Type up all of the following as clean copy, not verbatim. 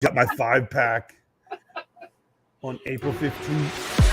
Got my 5-pack on April 15th.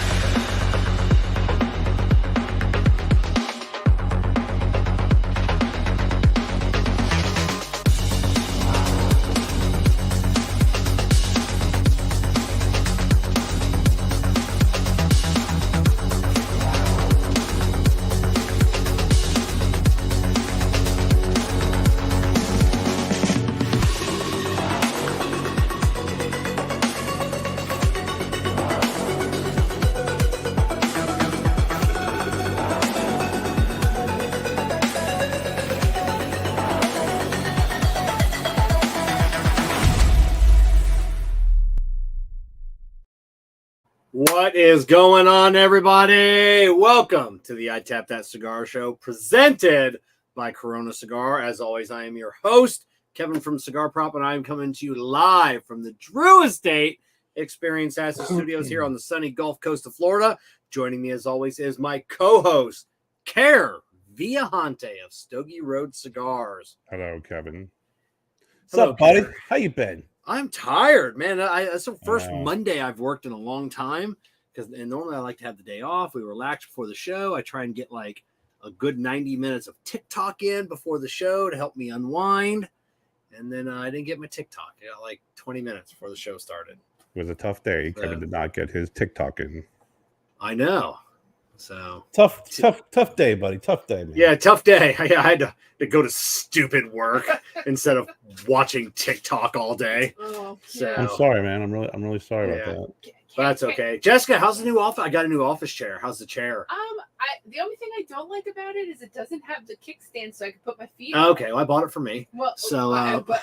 What is going on, everybody? Welcome to the I Tap That Cigar Show, presented by Corona Cigar. As always, I am your host, Kevin from Cigar Prop, and I am coming to you live from the Drew Estate Experience Asset Studios here on the sunny Gulf Coast of Florida. Joining me, as always, is my co-host, Kerr Viajante of Stogie Road Cigars. Hello, Kevin. Hello, What's up, buddy? Kerr. How you been? I'm tired, man. That's the first Monday I've worked in a long time, and normally I like to have the day off. We relax before the show. I try and get like a good 90 minutes of TikTok in before the show to help me unwind. And then I didn't get my TikTok. I got like 20 minutes before the show started. It was a tough day. Kevin did not get his TikTok in. I know. So tough day, buddy. Tough day, man. Yeah, tough day. I had to go to stupid work instead of watching TikTok all day. Oh, so I'm sorry, man. I'm really sorry about that. But that's okay. Jessica, how's the new office? I got a new office chair. How's the chair? The only thing I don't like about it is it doesn't have the kickstand, so I can put my feet. Okay, well, I bought it for me. Well, so but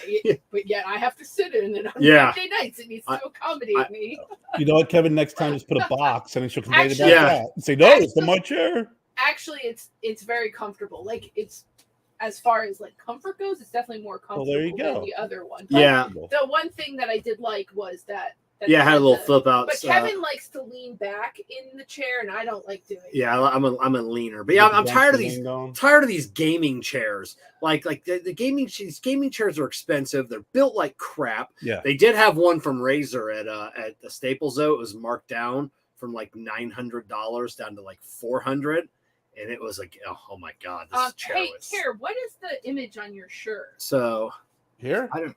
yet I have to sit in it on Friday nights. It needs to accommodate me. You know what, Kevin? Next time, just put a box, and then she'll complain about that. And say, no, it's not my chair. Actually, it's very comfortable. Like it's as far as like comfort goes, it's definitely more comfortable than the other one. But yeah. The one thing that I did like was that. Yeah, I had a little flip out. But Kevin likes to lean back in the chair, and I don't like doing it. Yeah, I'm a leaner. But yeah, I'm tired of these gaming chairs. Like the gaming chairs are expensive. They're built like crap. Yeah. They did have one from Razer at the Staples though. It was marked down from like $900 down to like $400, and it was like, oh my god, this chair was. Hey, Kerr, what is the image on your shirt? So here, I don't.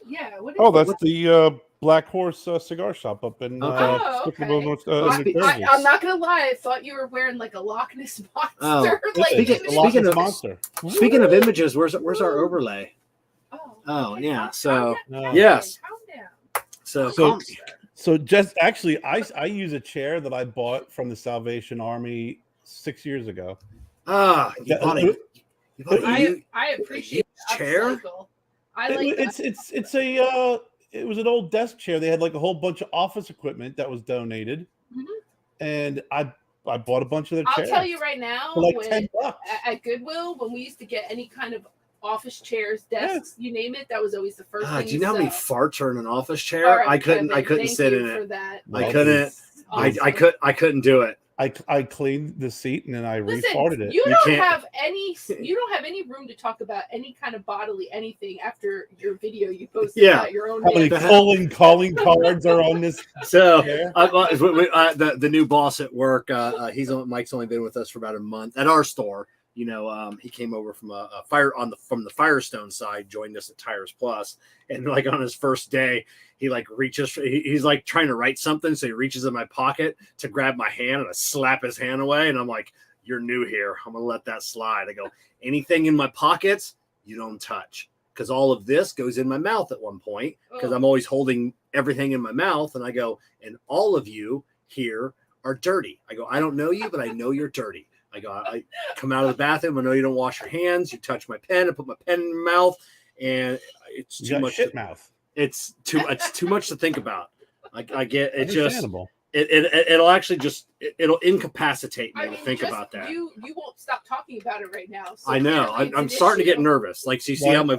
Yeah. What is that's the Black Horse cigar shop up in okay. North, I'm not gonna lie, I thought you were wearing like a Loch Ness monster. Speaking of images, where's our overlay? Oh yeah. So yes. Calm down. So just actually, I use a chair that I bought from the Salvation Army 6 years ago. I appreciate a chair. It was an old desk chair. They had like a whole bunch of office equipment that was donated, and I bought a bunch of their chairs. I'll tell you right now, for like $10 at Goodwill, when we used to get any kind of office chairs, desks, you name it, that was always the first thing. Do you know how many farts are in an office chair? Right, I couldn't sit in it. I couldn't. Awesome. I couldn't do it. I cleaned the seat and then I refarted it. You don't have any room to talk about any kind of bodily anything after your video you posted about your own. How many calling cards are on this? So the new boss at work, Mike's only been with us for about a month at our store. You know, he came over from from the Firestone side, joined us at Tires Plus, and like on his first day, he like reaches, he's like trying to write something, so he reaches in my pocket to grab my hand, and I slap his hand away, and I'm like, "You're new here. I'm gonna let that slide." I go, "Anything in my pockets, you don't touch, because all of this goes in my mouth at one point, because I'm always holding everything in my mouth." And I go, "And all of you here are dirty." I go, "I don't know you, but I know you're dirty." I come out of the bathroom. I know you don't wash your hands. You touch my pen. I put my pen in your mouth, and it's too much. Shit mouth. It's too much to think about. I get it. Just it'll actually it'll incapacitate me to think about that. You won't stop talking about it right now. So I know. I'm starting to get nervous. Like, so you see how I'm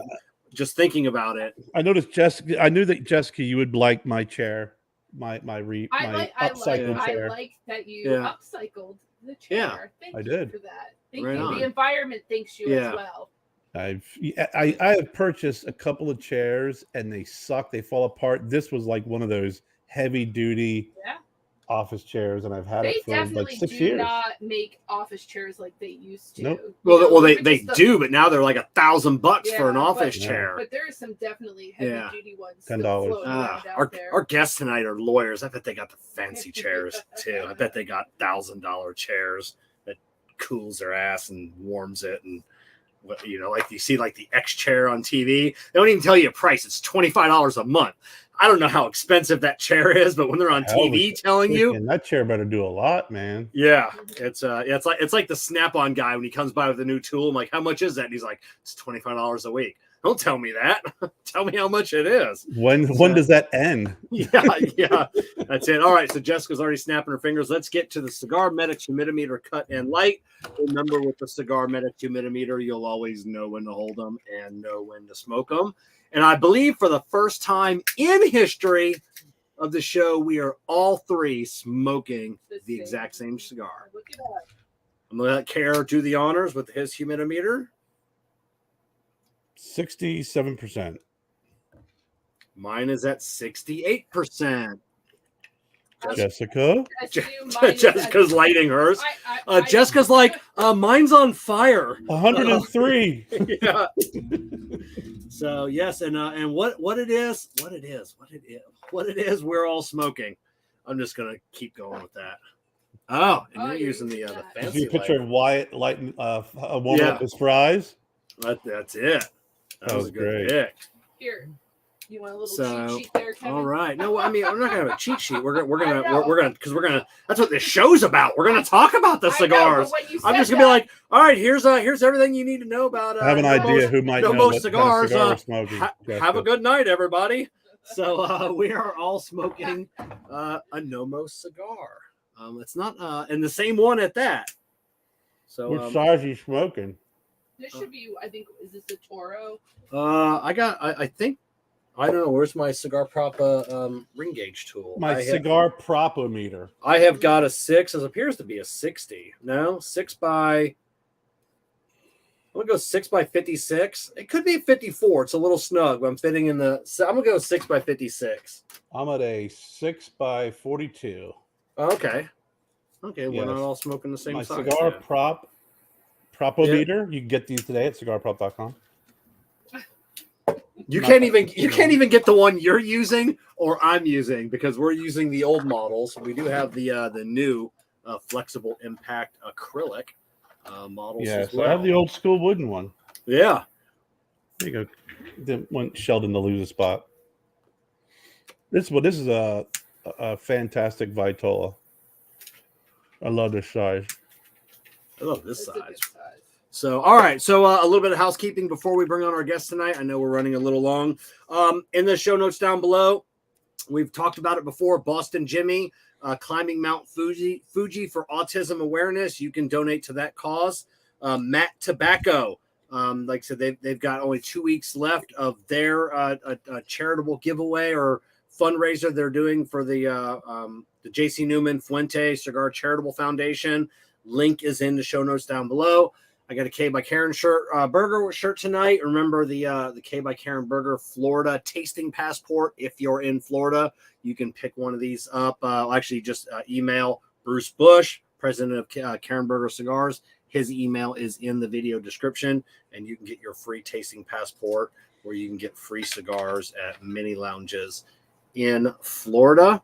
just thinking about it. I noticed Jessica. I knew that Jessica, you would like my chair, my upcycled chair. I like that you upcycled the chair. Yeah, Thank you did. for that. Thank you. The environment thanks you as well. I have purchased a couple of chairs and they suck. They fall apart. This was like one of those heavy duty office chairs, and I've had it for like 6 years. They not make office chairs like they used to. Nope. Well, they do, but now they're like $1,000 for an office chair. But there are some definitely heavy duty ones. $10. Our guests tonight are lawyers. I bet they got the fancy chairs too. I bet they got $1,000 chairs that cools their ass and warms it, and like you see like the X chair on TV. They don't even tell you a price. It's $25 a month. I don't know how expensive that chair is, but when they're on TV telling you, that chair better do a lot, man. Yeah, it's like the Snap-on guy when he comes by with a new tool. I'm like, how much is that? And he's like, it's $25 a week. Don't tell me that. Tell me how much it is. When does that end? Yeah, that's it. All right, so Jessica's already snapping her fingers. Let's get to the CigarMedics humidimeter cut and light. Remember, with the CigarMedics humidimeter, you'll always know when to hold them and know when to smoke them. And I believe for the first time in history of the show, we are all three smoking the exact same cigar. Look at that. I'm going to let Kerr do the honors with his humidimeter. 67%. Mine is at 68%. Jessica? Jessica's lighting hers. Jessica's like, mine's on fire. 103. Yeah. So yes, and what it is, we're all smoking. I'm just gonna keep going with that. Oh, and you're using the fancy. You picture of Wyatt lighting warming up his fries. That's it. That was a good pick. Here. You want a little cheat sheet there, Kevin? All right. No, I mean, I'm not gonna have a cheat sheet. We're gonna that's what this show's about. We're gonna talk about the cigars. I'm just gonna be like, all right, here's everything you need to know about. I have an idea who might know what cigars. Kind of cigar smoking. Have a good night, everybody. So we are all smoking a Nomos cigar. It's not and the same one at that. So which size are you smoking? This should be. I think is this a Toro? I think. I don't know. Where's my cigar prop ring gauge tool? My cigar propometer. I have got a 6. It appears to be a 60. No, 6 by. I'm gonna go 6 by 56. It could be 54. It's a little snug, but I'm fitting in the. So I'm gonna go 6 by 56. I'm at a 6 by 42. Okay. We're not all smoking the same my size. Cigar propometer. You can get these today at cigarprop.com. You can't even get the one you're using or I'm using, because we're using the old models. We do have the new flexible impact acrylic models. Yes, as well. I have the old school wooden one. Yeah. There you go. Didn't want Sheldon to lose a spot. This is a fantastic Vitola. I love this size. I love this size. So, all right. So a little bit of housekeeping before we bring on our guests tonight. I know we're running a little long. In the show notes down below, we've talked about it before. Boston Jimmy, climbing Mount Fuji for autism awareness. You can donate to that cause. Matt Tobacco, like I said, they've got only 2 weeks left of their a charitable giveaway or fundraiser they're doing for the J.C. Newman Fuente Cigar Charitable Foundation. Link is in the show notes down below. I got a K by Karen Berger shirt tonight. Remember the K by Karen Berger Florida tasting passport. If you're in Florida, you can pick one of these up. Actually, just email Bruce Bush, president of Karen Berger Cigars. His email is in the video description, and you can get your free tasting passport, where you can get free cigars at many lounges in Florida.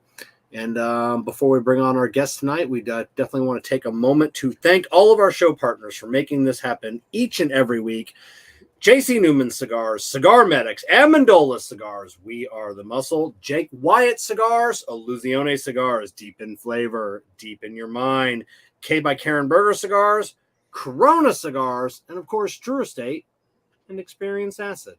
And before we bring on our guests tonight, we definitely want to take a moment to thank all of our show partners for making this happen each and every week. J.C. Newman Cigars, CigarMedics, Amendola Cigars, We Are the Muscle, Jake Wyatt Cigars, Illusione Cigars, deep in flavor, deep in your mind, K by Karen Berger Cigars, Corona Cigars, and of course, True Estate and Experience Acid.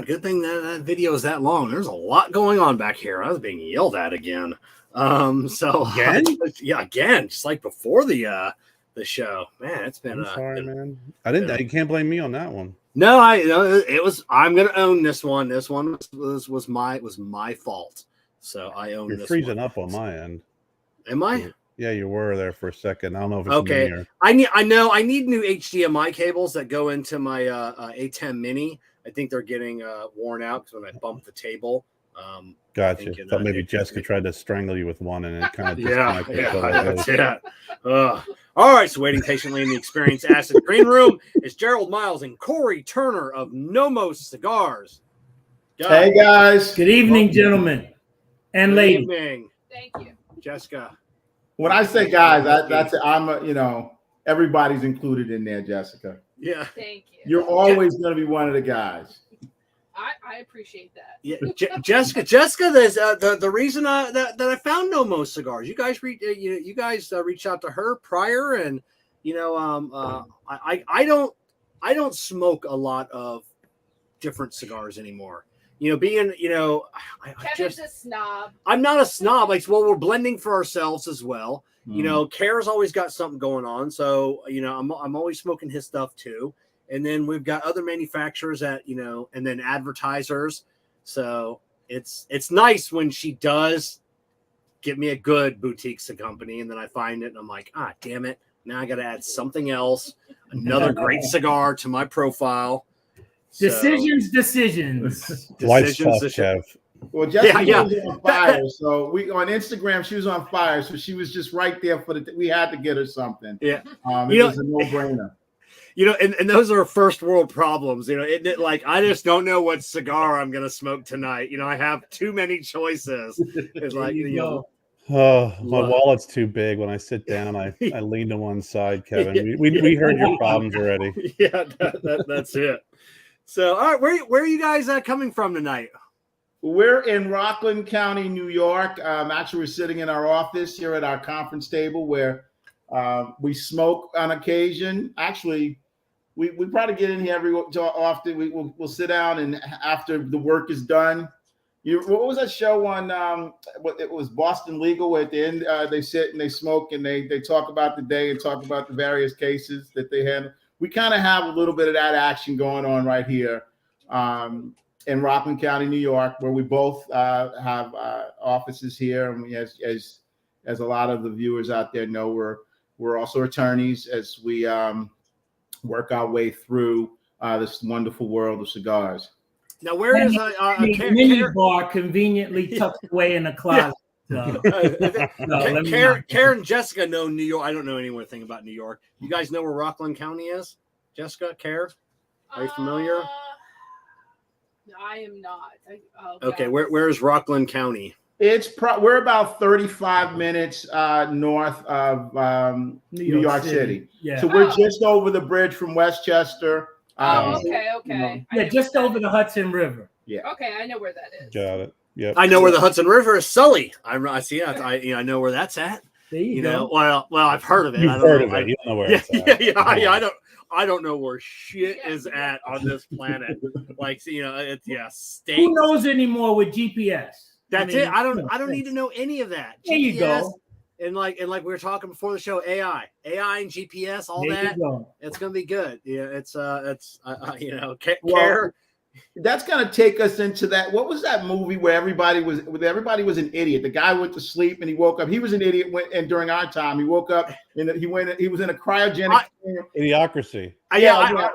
good thing that video is that long. There's a lot going on back here. I was being yelled at again. So again, again, just like before the show. Man, it's been. I'm sorry, man. I can't blame me on that one. No, it was. I'm gonna own this one. This one was my fault. So I own. You're freezing up on my end. Am I? Yeah, you were there for a second. I don't know if it's okay. me or... I need new HDMI cables that go into my A10 Mini. I think they're getting worn out because when I bump the table. Gotcha. Thought maybe Jessica tried to strangle you with one, and it kind of that's it. All right, so waiting patiently in the Experience Acid Green Room is Jerrold Miles and Corey Turner of Nomos Cigars. Hey guys, good evening, gentlemen and ladies. Good evening. Thank you, Jessica. When I say guys, everybody's included in there, Jessica. Yeah, thank you. You're always going to be one of the guys. I appreciate that. Yeah, Jessica. There's the reason that I found Nomos Cigars. You guys reached out to her prior, and I don't smoke a lot of different cigars anymore. Kevin's a snob. I'm not a snob. We're blending for ourselves as well. Kerr's always got something going on, so I'm always smoking his stuff too. And then we've got other manufacturers and then advertisers. So it's nice when she does give me a good boutique company, and then I find it and I'm like, damn it. Now I got to add something else, another great cigar to my profile. Decisions. Life's tough, Kev. Well, Jessica was on fire. So on Instagram, she was on fire. So she was just right there we had to get her something. Yeah. It was a no-brainer. And those are first world problems. I just don't know what cigar I'm gonna smoke tonight. I have too many choices. It's like oh, my wallet's too big. When I sit down, I lean to one side, Kevin. We heard your problems already. Yeah, that's it. So, all right, where are you guys coming from tonight? We're in Rockland County, New York. Actually, we're sitting in our office here at our conference table where we smoke on occasion. Actually, we probably get in here every so often. We'll sit down, and after the work is done, what was that show on? It was Boston Legal, where at the end they sit and they smoke and they talk about the day and talk about the various cases that they had. We kind of have a little bit of that action going on right here in Rockland County, New York, where we both have offices here. And as a lot of the viewers out there know, we're also attorneys as we work our way through this wonderful world of cigars. Now, where is mini bar conveniently tucked away in a closet? Kerr and Jessica know New York. I don't know anything about New York. You guys know where Rockland County is? Jessica, Kerr, are you familiar? I am not. Okay, where is Rockland County? We're about 35 minutes north of New York City. Yeah. So we're just over the bridge from Westchester. Okay. Yeah, just over the Hudson River. Yeah. Okay, I know where that is. Got it. Yeah. I know where the Hudson River is. Sully. I see it. I know where that's at. There you go. Well, I've heard of it. You've heard of it. You don't know where it's at. Yeah. I don't know where shit is at on this planet. It's state. Who knows anymore with GPS? That's it. I don't need to know any of that. There you go. And like we were talking before the show, AI and GPS, all there that. It's gonna be good. Yeah, it's Kerr. That's gonna take us into that. What was that movie where everybody was an idiot? The guy went to sleep and he woke up. He was an idiot and during our time he woke up and he was in a cryogenic. Idiocracy. I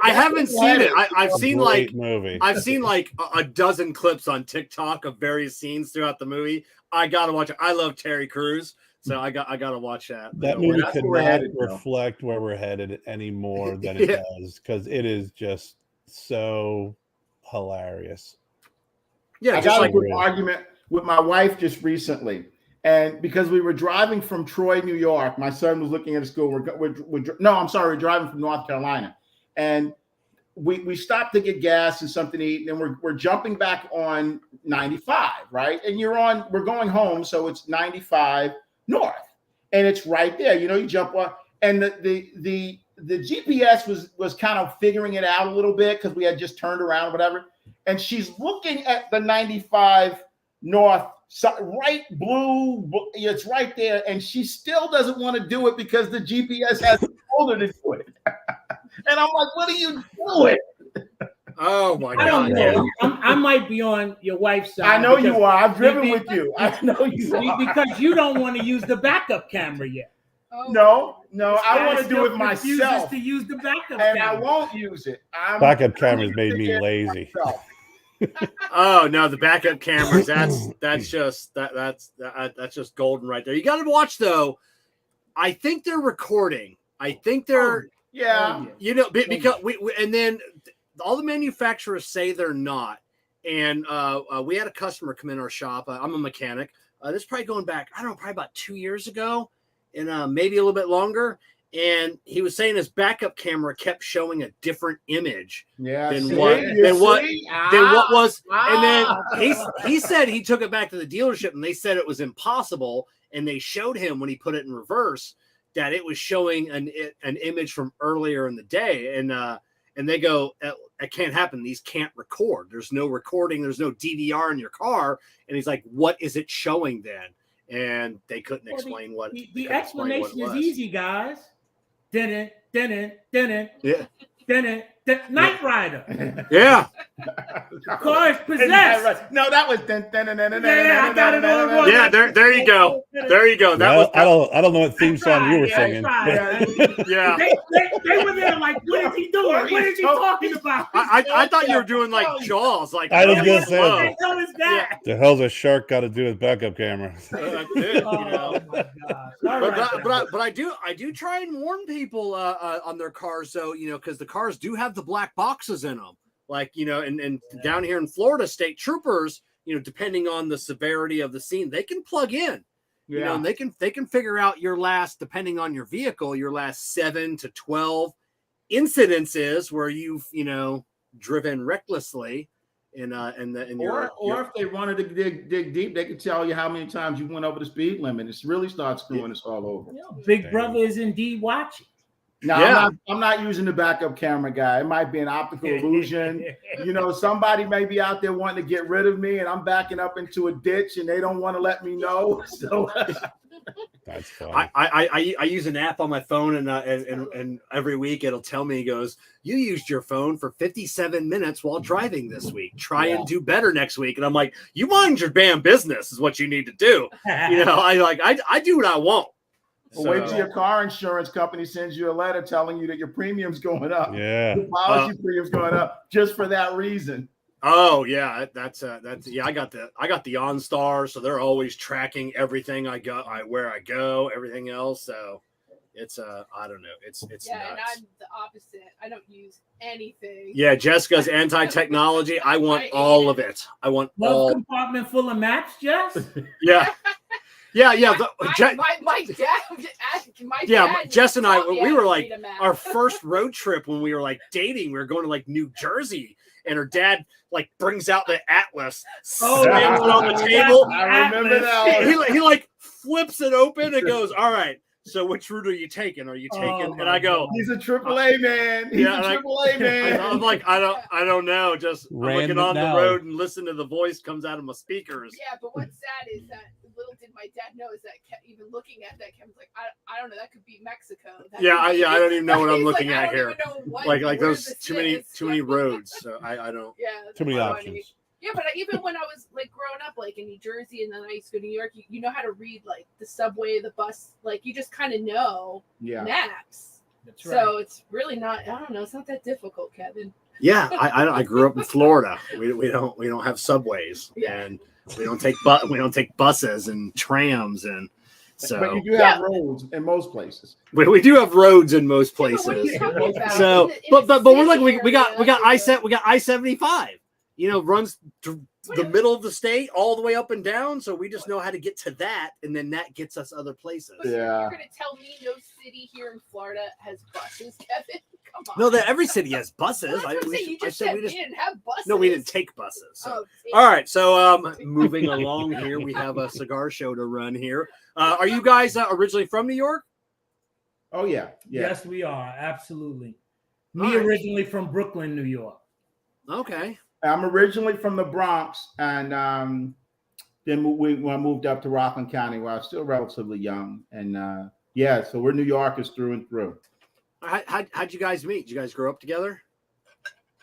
haven't seen it. I've seen movie. I've seen like a dozen clips on TikTok of various scenes throughout the movie. I gotta watch it. I love Terry Crews. So I gotta watch that. That movie could not reflect where we're headed any more than it does, because it is just so hilarious. Yeah, I got a good argument with my wife just recently, and because we were driving from Troy, New York, my son was looking at a school. We're driving from North Carolina, and we stopped to get gas and something to eat, and we're jumping back on 95, right? And we're going home, so it's 95 north, and it's right there. You jump on, and the GPS was kind of figuring it out a little bit because we had just turned around, whatever. and she's looking at the 95 north right blue. It's right there, and she still doesn't want to do it because the GPS hasn't told her to do it. And I'm like, what are you doing? Oh my I don't God! know. I might be on your wife's side. I know you are. I've driven with you. I know you are. Because you don't want to use the backup camera yet. No, I want to do it refuses myself. to use the backup And camera. I won't use it. Backup cameras made me lazy. Oh no, the backup cameras. That's just golden right there. You got to watch though. I think they're recording. I think they're you know, because we and then all the manufacturers say they're not. And we had a customer come in our shop. I'm a mechanic. This is probably going back, I don't know, probably about 2 years ago, and maybe a little bit longer. And he was saying his backup camera kept showing a different image than what was. And then he said he took it back to the dealership, and they said it was impossible. And they showed him when he put it in reverse that it was showing an image from earlier in the day. And they go, it can't happen. These can't record. There's no recording. There's no DVR in your car. And he's like, what is it showing then? And they couldn't explain what. The explanation is easy, guys. Didn't. Yeah. Knight Rider. Yeah. Car is possessed. No, that was I got it all. Yeah, there you go. There you go. I don't know what theme song you were singing. Yeah. They were there like, what is he doing? What is he talking about? I thought you were doing like Jaws. Like I was gonna say, what the hell is that? the hell's a shark got to do with backup camera? That's it, you know. Oh my God. But I do try and warn people on their cars, though, you know, because the cars do have the black boxes in them. Like, you know, and down here in Florida, state troopers, you know, depending on the severity of the scene, they can plug in. You know, and they can figure out your last, depending on your vehicle, your last 7 to 12 incidences where you've, you know, driven recklessly. Or if they wanted to dig deep, they could tell you how many times you went over the speed limit. It's really starts screwing us all over. Big Brother is indeed watching. No, I'm not using the backup camera, guy. It might be an optical illusion. You know, somebody may be out there wanting to get rid of me, and I'm backing up into a ditch, and they don't want to let me know. So that's funny. I use an app on my phone, and every week it'll tell me, it goes, you used your phone for 57 minutes while driving this week. Try and do better next week. And I'm like, you mind your damn business is what you need to do. You know, I do what I want. Well, wait till your car insurance company sends you a letter telling you that your premium's going up. Yeah, your policy premium's going up just for that reason. Oh yeah, that's I got the OnStar, so they're always tracking everything where I go, everything else. So it's I don't know, it's nuts. And I'm the opposite. I don't use anything. Yeah, Jessica's anti-technology. I want all of it. I want all. Compartment full of maps, Jess. Yeah. Yeah. My dad. Jess and I, we were like our first road trip when we were like dating. We were going to like New Jersey, and her dad like brings out the atlas, slams it on the table. I remember that. He like flips it open and goes, "All right, so which route are you taking? Are you taking?" And I go, "He's a AAA man. He's a AAA man." I'm like, I don't know. Just I'm looking on the road and listen to the voice comes out of my speakers. Yeah, but what's sad is that little did my dad know is that even looking at that, Kevin's like, I don't know, that could be Mexico. I don't even know what I'm looking at here. Like there's too many roads. So I don't. Yeah, too many options. Yeah, but even when I was like growing up, like in New Jersey, and then I used to go to New York, you know how to read like the subway, the bus, like you just kind of know maps. That's right. So it's really not. I don't know. It's not that difficult, Kevin. Yeah, I grew up in Florida. We don't have subways, and we don't take buses and trams, and so. But you do have roads in most places. We do have roads in most places. So, but we're like we got I-75. You know, runs through the middle of the state all the way up and down. So we just know how to get to that, and then that gets us other places. But you're going to tell me no city here in Florida has buses, Kevin? Come on. No, that every city has buses. Well, you just said we didn't have buses. No, we didn't take buses. So. All right, so moving along here, we have a cigar show to run here. Are you guys originally from New York? Oh, yeah. Yes, we are. Absolutely. Me originally from Brooklyn, New York. Okay. I'm originally from the Bronx, and then I moved up to Rockland County where I was still relatively young. And yeah, so we're New Yorkers through and through. How'd you guys meet? Did you guys grow up together?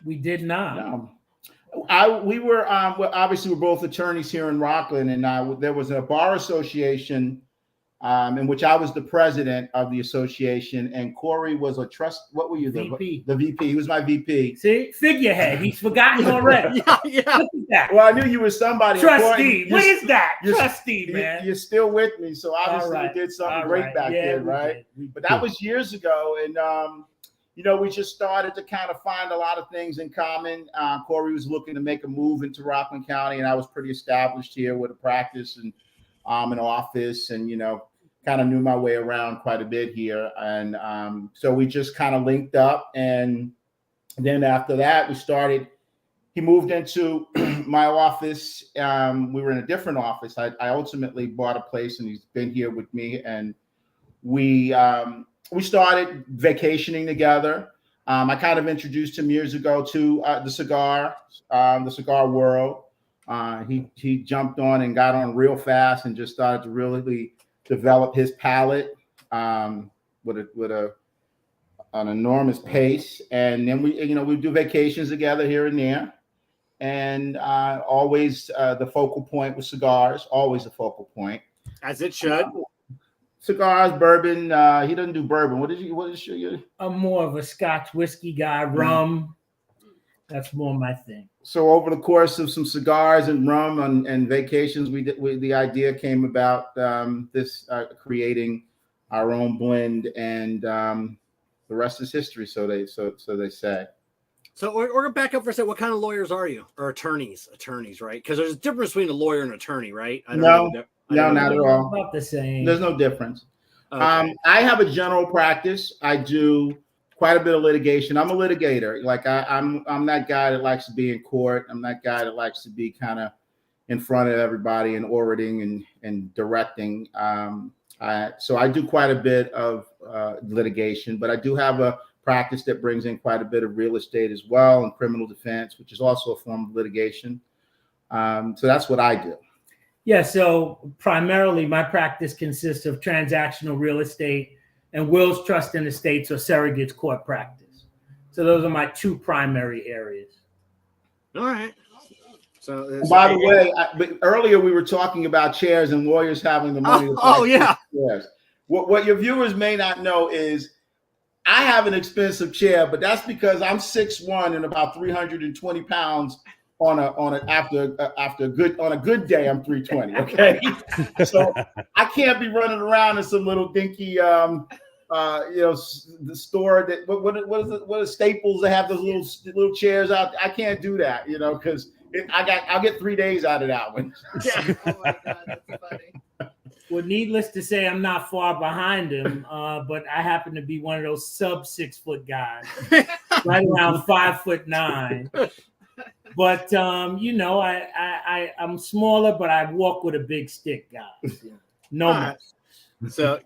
We did not. No. We were well, obviously we're both attorneys here in Rockland, and there was a bar association in which I was the president of the association, and Corey was a trust. What were you? VP. The VP. He was my VP. See, figurehead. He's forgotten already. Yeah. Look at that. Well, I knew you were somebody. Trustee. What is that? Trustee, man. You're still with me, so obviously Right. you did something All great right. back Yeah, then, right? we did. But that was years ago, and we just started to kind of find a lot of things in common. Corey was looking to make a move into Rockland County, and I was pretty established here with a practice and an office, and kind of knew my way around quite a bit here. And so we just kind of linked up, and then after that, he moved into my office. We were in a different office. I ultimately bought a place, and he's been here with me, and we started vacationing together. I kind of introduced him years ago to the cigar world. He jumped on and got on real fast and just started to really develop his palate with an enormous pace. And then we do vacations together here and there, and always the focal point was cigars. Always the focal point, as it should. Cigars, bourbon. He doesn't do bourbon. What is you? I'm more of a Scotch whiskey guy. Rum. That's more my thing. So over the course of some cigars and rum and vacations, the idea came about this creating our own blend, and the rest is history. So they say. So we're gonna back up for a second. What kind of lawyers are you, or attorneys? Attorneys, right? Because there's a difference between a lawyer and an attorney, right? No, not at all. About the same. There's no difference. Okay. I have a general practice. I do quite a bit of litigation. I'm a litigator. Like I'm that guy that likes to be in court. I'm that guy that likes to be kind of in front of everybody and orating and directing. So I do quite a bit of litigation, but I do have a practice that brings in quite a bit of real estate as well, and criminal defense, which is also a form of litigation. So that's what I do. Yeah, so primarily my practice consists of transactional real estate and wills, trust, and estates, or surrogates court practice. So those are my two primary areas. All right. So by the way, but earlier we were talking about chairs and lawyers having the money. Yeah. Chairs. What your viewers may not know is I have an expensive chair, but that's because I'm 6'1" and about 320 pounds. On a good day, I'm 320. Okay, so I can't be running around in some little dinky, the store that what is Staples? They have those little chairs out. I can't do that, because I'll get 3 days out of that one. Yeah. Oh my God, that's funny. Well, needless to say, I'm not far behind him, but I happen to be one of those sub 6 foot guys, right around 5'9". But I'm smaller, but I walk with a big stick, guys. No more. Right. So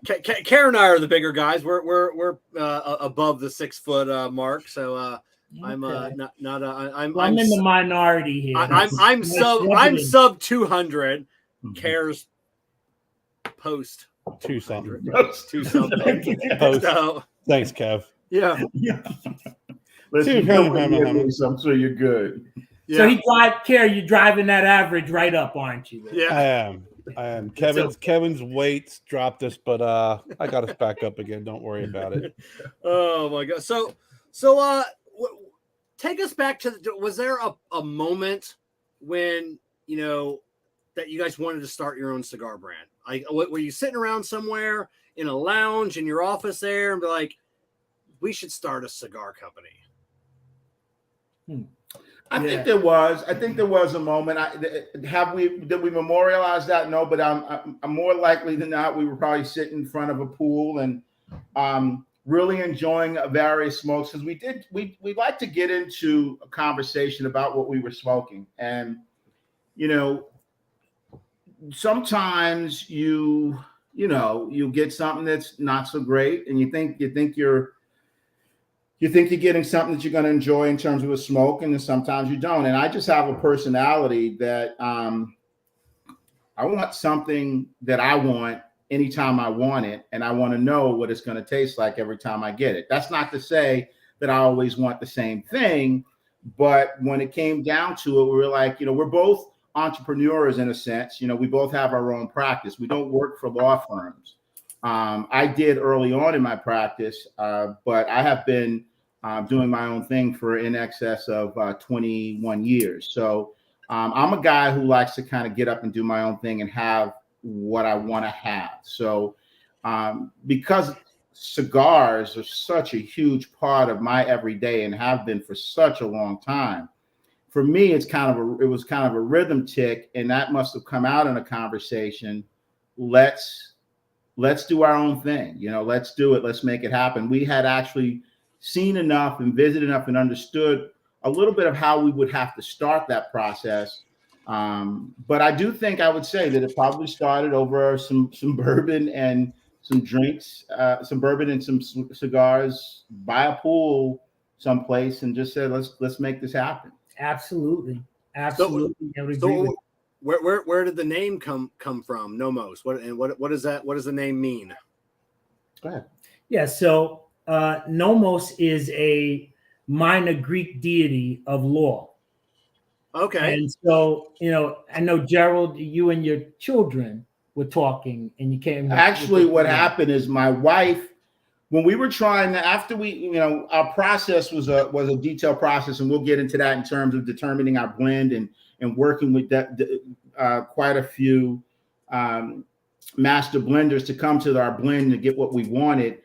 Kerr and I are the bigger guys. We're above the 6 foot mark. So Okay. I'm I'm in the minority here. I'm sub 200. Kerr's post 2 something. 2 something. Post. So, Thanks, Kev. yeah. Listen, I'm sure you're good. So Kerr, you're driving that average right up, aren't you? Yeah. I am. Kevin's weights dropped us, but I got us back up again. Don't worry about it. Oh my God. So take us back to was there a moment when that you guys wanted to start your own cigar brand? Like, were you sitting around somewhere in a lounge in your office there and be like, we should start a cigar company? I think there was a moment. Did we memorialize that? No, but I'm more likely than not, we were probably sitting in front of a pool and really enjoying various smokes, because we like to get into a conversation about what we were smoking. And sometimes you get something that's not so great, and you think you think you're getting something that you're going to enjoy in terms of a smoke, and then sometimes you don't. And I just have a personality that I want something that I want anytime I want it, and I want to know what it's going to taste like every time I get it. That's not to say that I always want the same thing, but when it came down to it, we were like, we're both entrepreneurs in a sense. We both have our own practice. We don't work for law firms. I did early on in my practice, but I have been doing my own thing for in excess of 21 years. So I'm a guy who likes to kind of get up and do my own thing and have what I want to have. So because cigars are such a huge part of my everyday and have been for such a long time, for me, it was kind of a rhythm tick, and that must have come out in a conversation. Let's do our own thing. Let's do it. Let's make it happen. We had actually seen enough and visited enough and understood a little bit of how we would have to start that process. But I do think I would say that it probably started over some bourbon and some drinks, some bourbon and some cigars by a pool someplace, and just said, let's make this happen. Absolutely. So where did the name come from? Nomos. What does the name mean? Go ahead. Yeah. So Nomos is a minor Greek deity of law. Okay. And so, I know Jerrold, you and your children were talking, and you came. Actually, what happened is my wife, when we were trying to, after we, our process was a detailed process, and we'll get into that in terms of determining our blend and working with that quite a few master blenders to come to our blend to get what we wanted.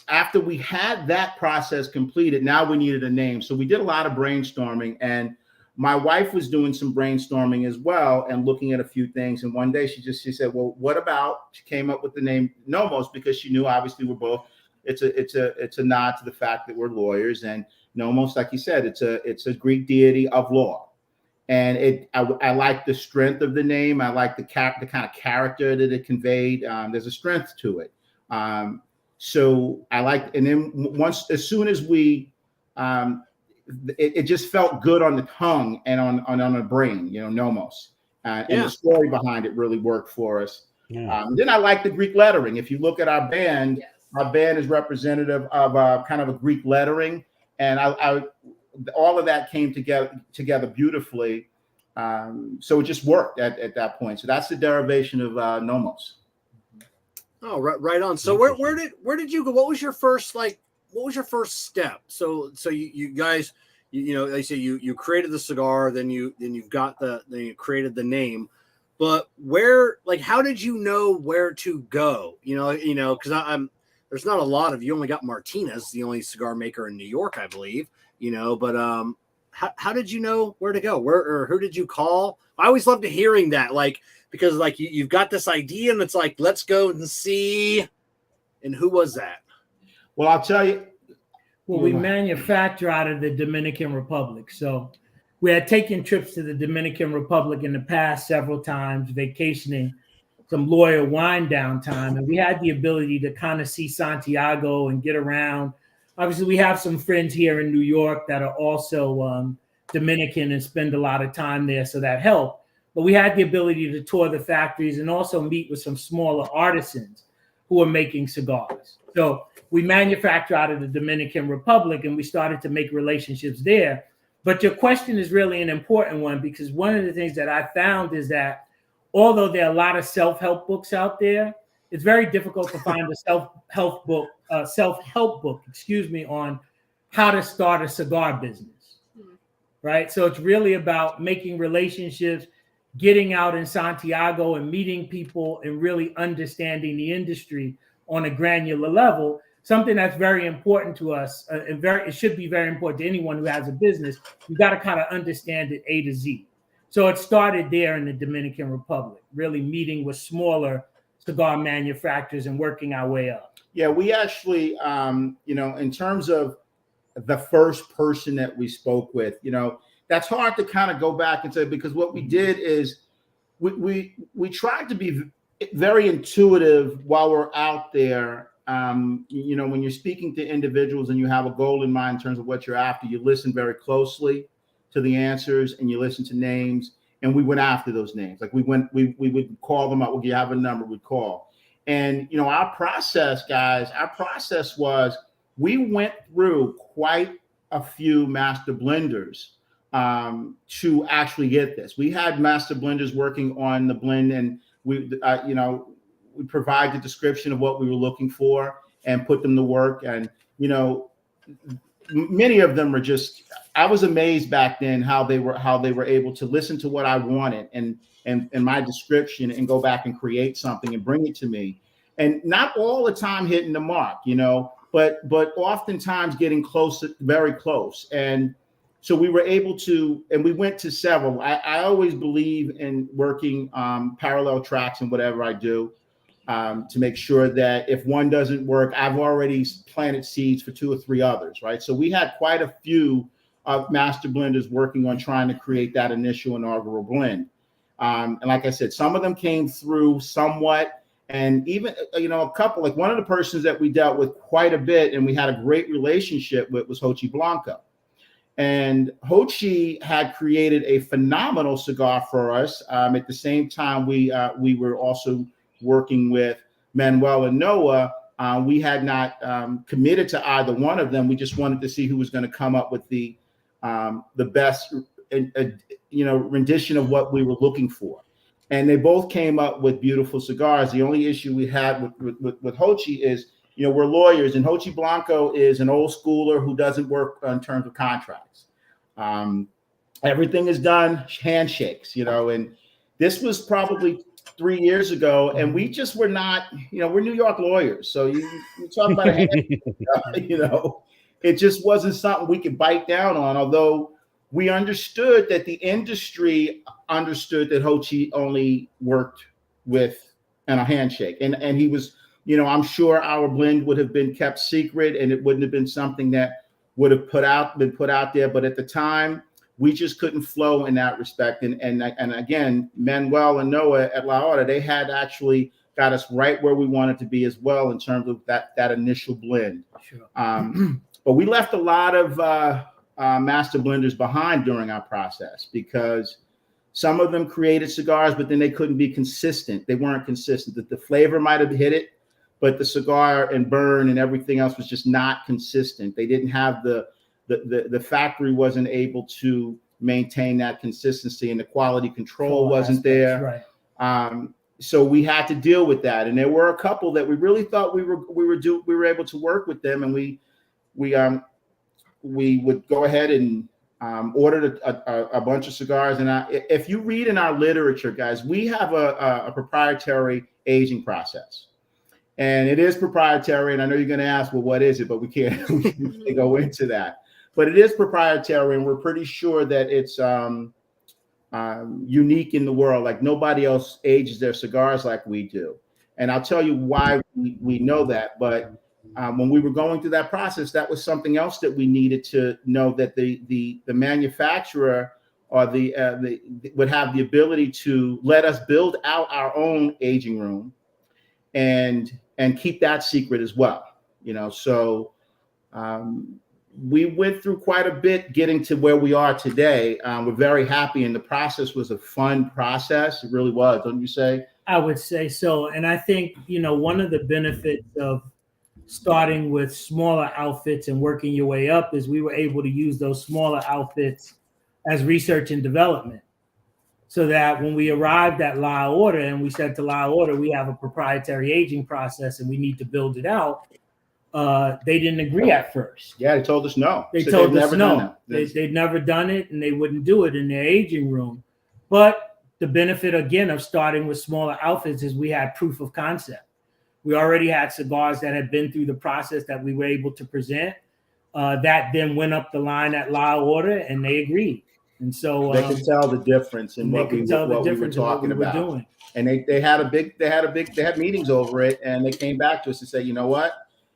After we had that process completed, now we needed a name. So we did a lot of brainstorming, and my wife was doing some brainstorming as well and looking at a few things. And one day she said, well, what about, she came up with the name Nomos, because she knew obviously we're both, it's a nod to the fact that we're lawyers, and Nomos, like you said, it's a Greek deity of law. And I like the strength of the name. I like the kind of character that it conveyed. There's a strength to it. So I like, and then as soon as we, it just felt good on the tongue and on the brain, Nomos. And the story behind it really worked for us. Yeah. Then I like the Greek lettering. If you look at our band, yes. Our band is representative of kind of a Greek lettering. And I all of that came together beautifully. So it just worked at that point. So that's the derivation of Nomos. Oh, right on. So where did you go? What was your first step? So you guys, they say you created the cigar, then you created the name, but how did you know where to go? Because there's not a lot of, you only got Martinez, the only cigar maker in New York, I believe, but how did you know where to go? Or who did you call? I always loved hearing that, because you've got this idea and it's like, let's go and see. And who was that? Well, I'll tell you. Well, we manufacture out of the Dominican Republic. So we had taken trips to the Dominican Republic in the past several times, vacationing, some lawyer wine downtime. And we had the ability to kind of see Santiago and get around. Obviously, we have some friends here in New York that are also Dominican and spend a lot of time there. So that helped. But we had the ability to tour the factories and also meet with some smaller artisans who are making cigars. So we manufacture out of the Dominican Republic, and we started to make relationships there. But your question is really an important one, because one of the things that I found is that although there are a lot of self-help books out there, it's very difficult to find a self-help book, on how to start a cigar business, right? So it's really about making relationships, getting out in Santiago and meeting people and really understanding the industry on a granular level, something that's very important to us. It should be very important to anyone who has a business. You got to kind of understand it A to Z. So it started there in the Dominican Republic, really meeting with smaller cigar manufacturers and working our way up. Yeah, we actually, in terms of the first person that we spoke with, that's hard to kind of go back and say, because what we did is we tried to be very intuitive while we're out there when you're speaking to individuals and you have a goal in mind in terms of what you're after, you listen very closely to the answers and you listen to names. And we went after those names. Like we would call them up. Well, you have a number, we'd call. And, our process, guys, was we went through quite a few master blenders to actually get this. We had master blenders working on the blend, and we provide the description of what we were looking for and put them to work. And, many of them were just, I was amazed back then how they were able to listen to what I wanted and my description and go back and create something and bring it to me. And not all the time hitting the mark, but oftentimes getting close, very close. And so we were able to, and we went to several. I always believe in working parallel tracks in whatever I do to make sure that if one doesn't work, I've already planted seeds for 2 or 3 others, right? So we had quite a few master blenders working on trying to create that initial inaugural blend. And like I said, some of them came through somewhat. And even, a couple, like one of the persons that we dealt with quite a bit and we had a great relationship with was Hochi Blanco. And Hochi had created a phenomenal cigar for us. At the same time, we were also working with Manuel and Noah. We had not committed to either one of them. We just wanted to see who was going to come up with the best, rendition of what we were looking for. And they both came up with beautiful cigars. The only issue we had with Hochi is, we're lawyers, and Hochi Blanco is an old schooler who doesn't work in terms of contracts. Everything is done handshakes, and this was probably 3 years ago, and we just were not, we're New York lawyers. So you talk about a handshake, it just wasn't something we could bite down on, although we understood that the industry understood that Hochi only worked with a handshake. And he was, I'm sure our blend would have been kept secret and it wouldn't have been something that would have been put out there. But at the time, we just couldn't flow in that respect. And again, Manuel and Noah at La Hora, they had actually got us right where we wanted to be as well in terms of that initial blend. Sure. But we left a lot of master blenders behind during our process because some of them created cigars, but then they couldn't be consistent. They weren't consistent. The flavor might have hit it, but the cigar and burn and everything else was just not consistent. They didn't have the factory wasn't able to maintain that consistency, and the quality control wasn't there. Right. So we had to deal with that. And there were a couple that we really thought we were able to work with them, and we would go ahead and ordered a bunch of cigars. And if you read in our literature, guys, we have a proprietary aging process. And it is proprietary. And I know you're going to ask, well, what is it? But we can't go into that. But it is proprietary, and we're pretty sure that it's unique in the world. Like nobody else ages their cigars like we do. And I'll tell you why we know that. But when we were going through that process, that was something else that we needed to know, that the manufacturer or would have the ability to let us build out our own aging room and keep that secret as well. So we went through quite a bit getting to where we are today. We're very happy, and the process was a fun process. It really was, don't you say? I would say so. And I think, one of the benefits of starting with smaller outfits and working your way up is we were able to use those smaller outfits as research and development, so that when we arrived at La Hora and we said to La Hora, we have a proprietary aging process and we need to build it out, they didn't agree at first. Yeah, they told us no. They told us no. They'd never done it, and they wouldn't do it in their aging room. But the benefit, again, of starting with smaller outfits is we had proof of concept. We already had cigars that had been through the process that we were able to present. That then went up the line at La Hora, and they agreed. And so they could tell the difference in what we were talking about. Doing. And they had meetings over it, and they came back to us and said, you know what,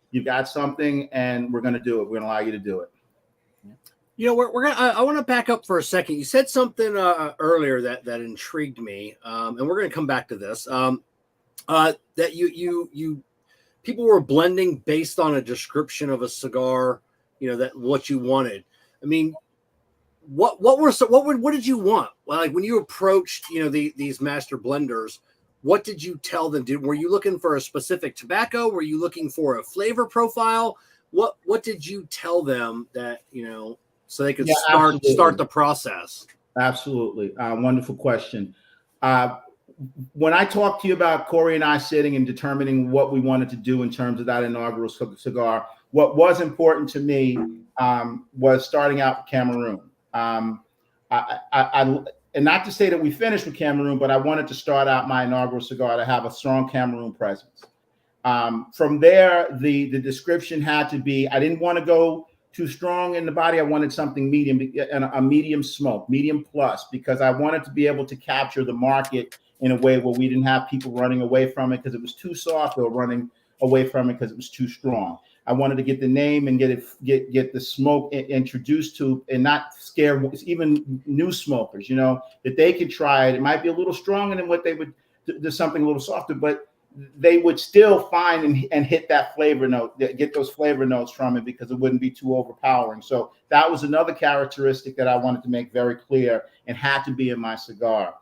you got something, and we're going to do it. We're going to allow you to do it. I want to back up for a second. You said something earlier that intrigued me, and we're going to come back to this. That you people were blending based on a description of a cigar, you know, that what you wanted. I mean, what did you want? Like when you approached, you know, these master blenders, what did you tell them? Were you looking for a specific tobacco? Were you looking for a flavor profile? What did you tell them that, you know, so they could start the process? Absolutely. Wonderful question. When I talked to you about Corey and I sitting and determining what we wanted to do in terms of that inaugural cigar, what was important to me was starting out with Cameroon. And not to say that we finished with Cameroon, but I wanted to start out my inaugural cigar to have a strong Cameroon presence. From there, the description had to be, I didn't want to go too strong in the body. I wanted something medium, a medium smoke, medium plus, because I wanted to be able to capture the market in a way where we didn't have people running away from it because it was too soft, or running away from it because it was too strong. I wanted to get the name and get the smoke introduced to, and not scare even new smokers, you know, that they could try it. It might be a little stronger than what they would, there's something a little softer, but they would still find and hit that flavor note, get those flavor notes from it, because it wouldn't be too overpowering. So that was another characteristic that I wanted to make very clear and had to be in my cigar.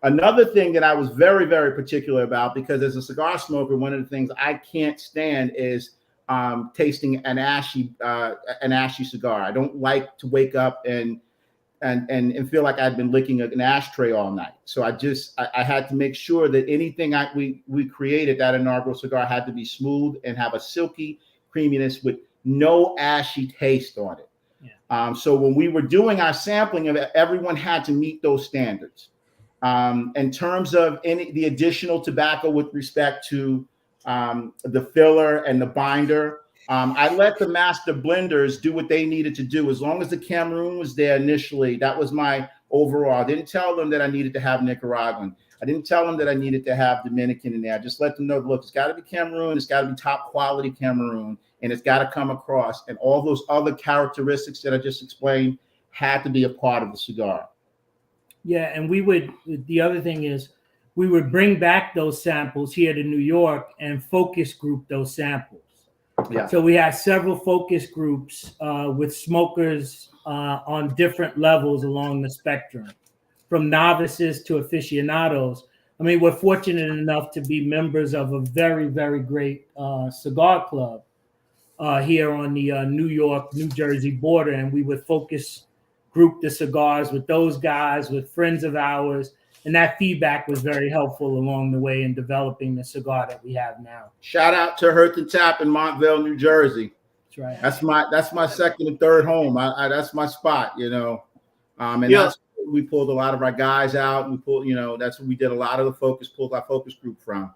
Another thing that I was very, very particular about, because as a cigar smoker, one of the things I can't stand is tasting an ashy cigar. I don't like to wake up and feel like I've been licking an ashtray all night. So I had to make sure that anything we created, that inaugural cigar, had to be smooth and have a silky creaminess with no ashy taste on it. Yeah. So when we were doing our sampling of it, everyone had to meet those standards. In terms of the additional tobacco with respect to the filler and the binder, I let the master blenders do what they needed to do. As long as the Cameroon was there initially, that was my overall. I didn't tell them that I needed to have Nicaraguan. I didn't tell them that I needed to have Dominican in there. I just let them know, look, it's got to be Cameroon. It's got to be top quality Cameroon, and it's got to come across. And all those other characteristics that I just explained had to be a part of the cigar. Yeah, and the other thing is, we would bring back those samples here to New York and focus group those samples. Yeah. So we had several focus groups with smokers on different levels along the spectrum, from novices to aficionados. I mean, we're fortunate enough to be members of a very, very great cigar club here on the New York, New Jersey border, and we would focus group the cigars with those guys, with friends of ours, and that feedback was very helpful along the way in developing the cigar that we have now. Shout out to Hurt and Tap in Montvale, New Jersey. That's right. That's my second and third home. That's my spot, you know. That's we pulled a lot of our guys out. And we pulled, you know, that's what we did a lot of the pulled our focus group from.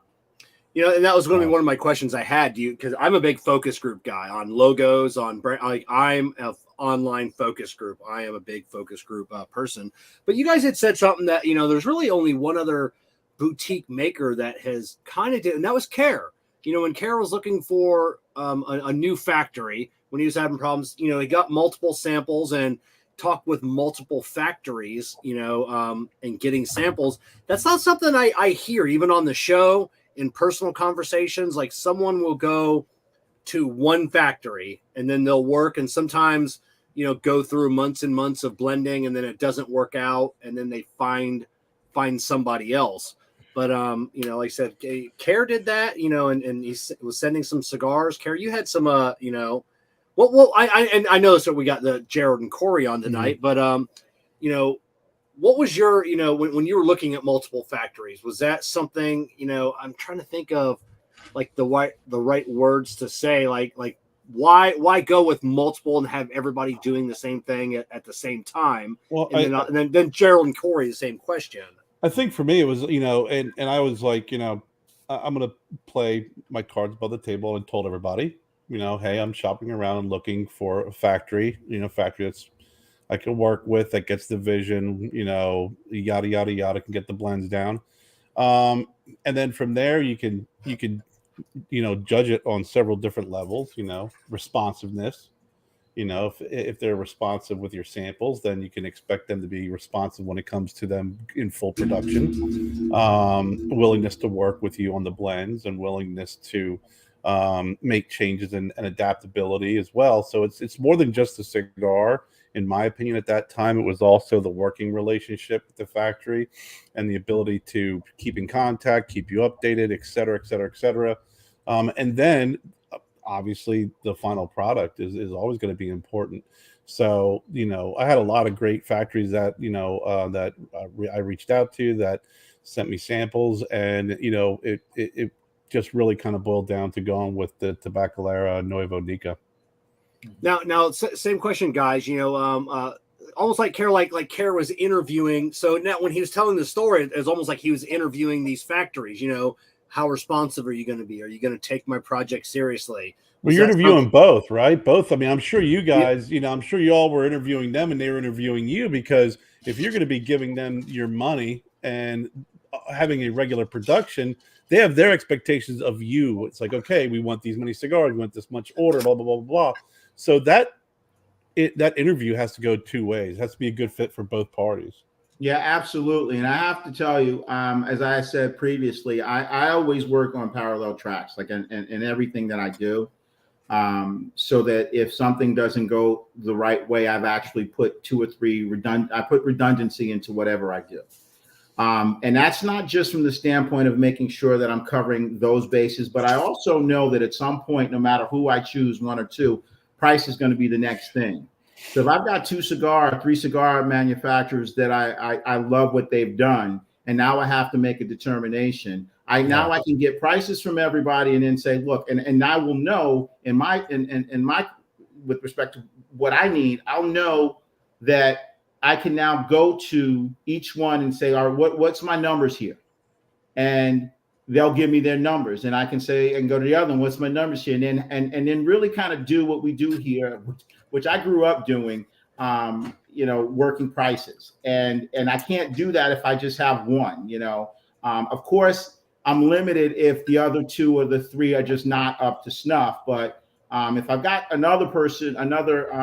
You know, and that was going to be one of my questions I had. Because I'm a big focus group guy on logos, on brand. Like, I'm an online focus group. I am a big focus group person. But you guys had said something that, you know, there's really only one other boutique maker that has kind of did, and that was Kerr. You know, when Kerr was looking for a new factory, when he was having problems, you know, he got multiple samples and talked with multiple factories, you know, and getting samples. That's not something I hear even on the show. In personal conversations, like someone will go to one factory and then they'll work, and sometimes, you know, go through months and months of blending, and then it doesn't work out, and then they find somebody else. But you know, like I said, Kerr did that, you know, and he was sending some cigars. Kerr, you had some you know, well I know that we got the Jerrold and Corey on tonight, but you know, what was your, you know, when you were looking at multiple factories, was that something, you know, I'm trying to think of like the right words to say, like why go with multiple and have everybody doing the same thing at the same time? Well, and then Jerrold and Corey, the same question. I think for me it was, you know, and I was like, you know, I'm going to play my cards above the table, and told everybody, you know, hey, I'm shopping around and looking for a factory, you know, factory that's I can work with, that gets the vision, you know, yada, yada, yada, can get the blends down. And then from there, you can, you know, judge it on several different levels, you know, responsiveness, you know, if they're responsive with your samples, then you can expect them to be responsive when it comes to them in full production. Willingness to work with you on the blends, and willingness to make changes and adaptability as well. So it's more than just a cigar. In my opinion, at that time, it was also the working relationship with the factory and the ability to keep in contact, keep you updated, et cetera, et cetera, et cetera. And then obviously the final product is always going to be important. So, I had a lot of great factories that, I reached out to that sent me samples, and, it just really kind of boiled down to going with the Tabacalera Nuevo Nica. Now, same question, guys. Almost like Kerr, like Kerr was interviewing. So now, when he was telling the story, it was almost like he was interviewing these factories. How responsive are you going to be? Are you going to take my project seriously? Well, you're interviewing both, right? Both. I mean, I'm sure you guys, I'm sure you all were interviewing them and they were interviewing you, because if you're going to be giving them your money and having a regular production, they have their expectations of you. It's like, okay, we want these many cigars, we want this much order, blah, blah, blah, blah. So that interview has to go two ways. It has to be a good fit for both parties. Yeah, absolutely. And I have to tell you, as I said previously, I always work on parallel tracks, like in everything that I do, so that if something doesn't go the right way, I've actually put two or three redundancy into whatever I do. And that's not just from the standpoint of making sure that I'm covering those bases, but I also know that at some point, no matter who I choose, one or two, price is going to be the next thing. So if I've got three cigar manufacturers that I love what they've done, and now I have to make a determination, I can get prices from everybody and then say, look, and I will know in my with respect to what I need, I'll know that I can now go to each one and say, all right, what's my numbers here? And they'll give me their numbers, and I can say, and go to the other one, what's my numbers here? And then really kind of do what we do here, which I grew up doing, working prices. And I can't do that if I just have one, Of course, I'm limited if the other two or the three are just not up to snuff. But if I've got another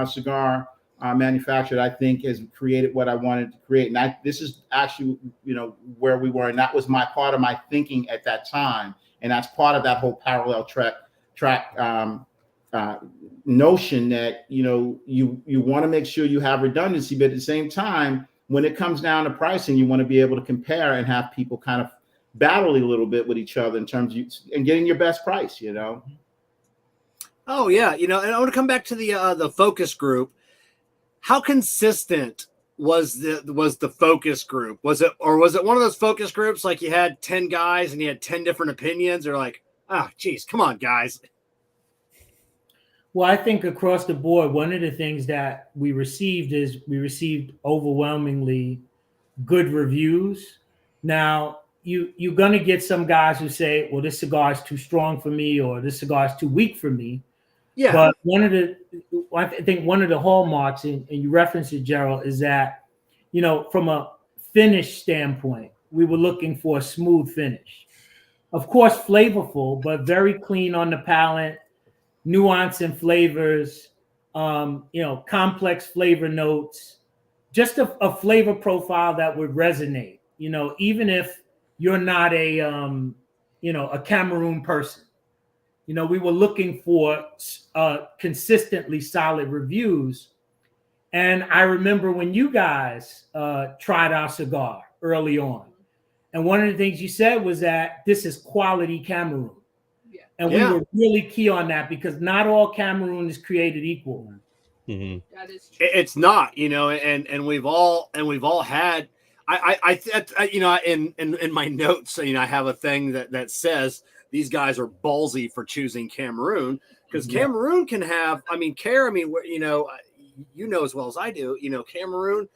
cigar manufacturer that I think has created what I wanted to create, and this is actually, where we were, and that was part of my thinking at that time, and that's part of that whole parallel track notion that you want to make sure you have redundancy, but at the same time, when it comes down to pricing, you want to be able to compare and have people kind of battle a little bit with each other in terms of and getting your best price. Oh yeah, and I want to come back to the focus group. How consistent was the focus group? Was it one of those focus groups like you had 10 guys and you had 10 different opinions, or like, geez, come on, guys? Well, I think across the board, one of the things that we received overwhelmingly good reviews. Now, you're going to get some guys who say, well, this cigar is too strong for me, or this cigar is too weak for me. Yeah. But I think one of the hallmarks, and you referenced it, Jerrold, is that, from a finish standpoint, we were looking for a smooth finish. Of course, flavorful, but very clean on the palate, nuance in flavors, complex flavor notes, just a flavor profile that would resonate, even if you're not a Cameroon person. We were looking for consistently solid reviews. And I remember when you guys tried our cigar early on, and one of the things you said was that this is quality Cameroon. And we were really key on that, because not all Cameroon is created equal. Mm-hmm. That is true. It's not, and we've all had. In my notes, I have a thing that says these guys are ballsy for choosing Cameroon, because Cameroon can have. Kerr. As well as I do. Cameroon,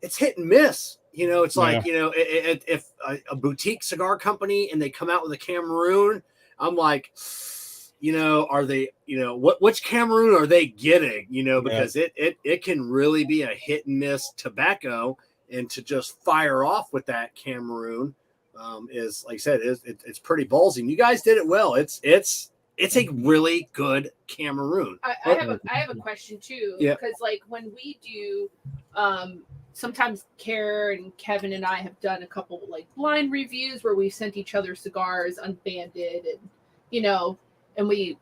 it's hit and miss. It's like if a boutique cigar company and they come out with a Cameroon, I'm like, are they, which Cameroon are they getting? Because it can really be a hit and miss tobacco, and to just fire off with that Cameroon is, like I said, it's pretty ballsy. And you guys did it well. It's a really good Cameroon. I have a question too, because like when we do, sometimes Kerr and Kevin and I have done a couple like blind reviews where we've sent each other cigars unbanded, and and we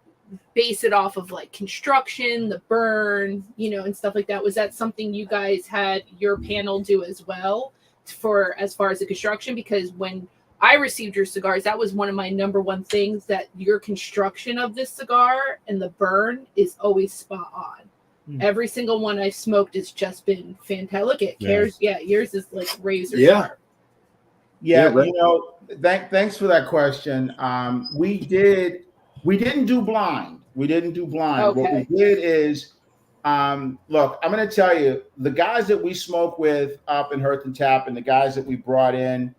base it off of like construction, the burn, you know, and stuff like that. Was that something you guys had your panel do as well for as far as the construction? Because when I received your cigars, that was one of my number one things, that your construction of this cigar and the burn is always spot on. Every single one I smoked has just been fantastic. Look at Kerr's, yours is like razor sharp. Yeah, you know, thanks for that question. We didn't do blind. Okay. What we did is, look, I'm going to tell you, the guys that we smoke with up in Hearth and Tap and the guys that we brought in,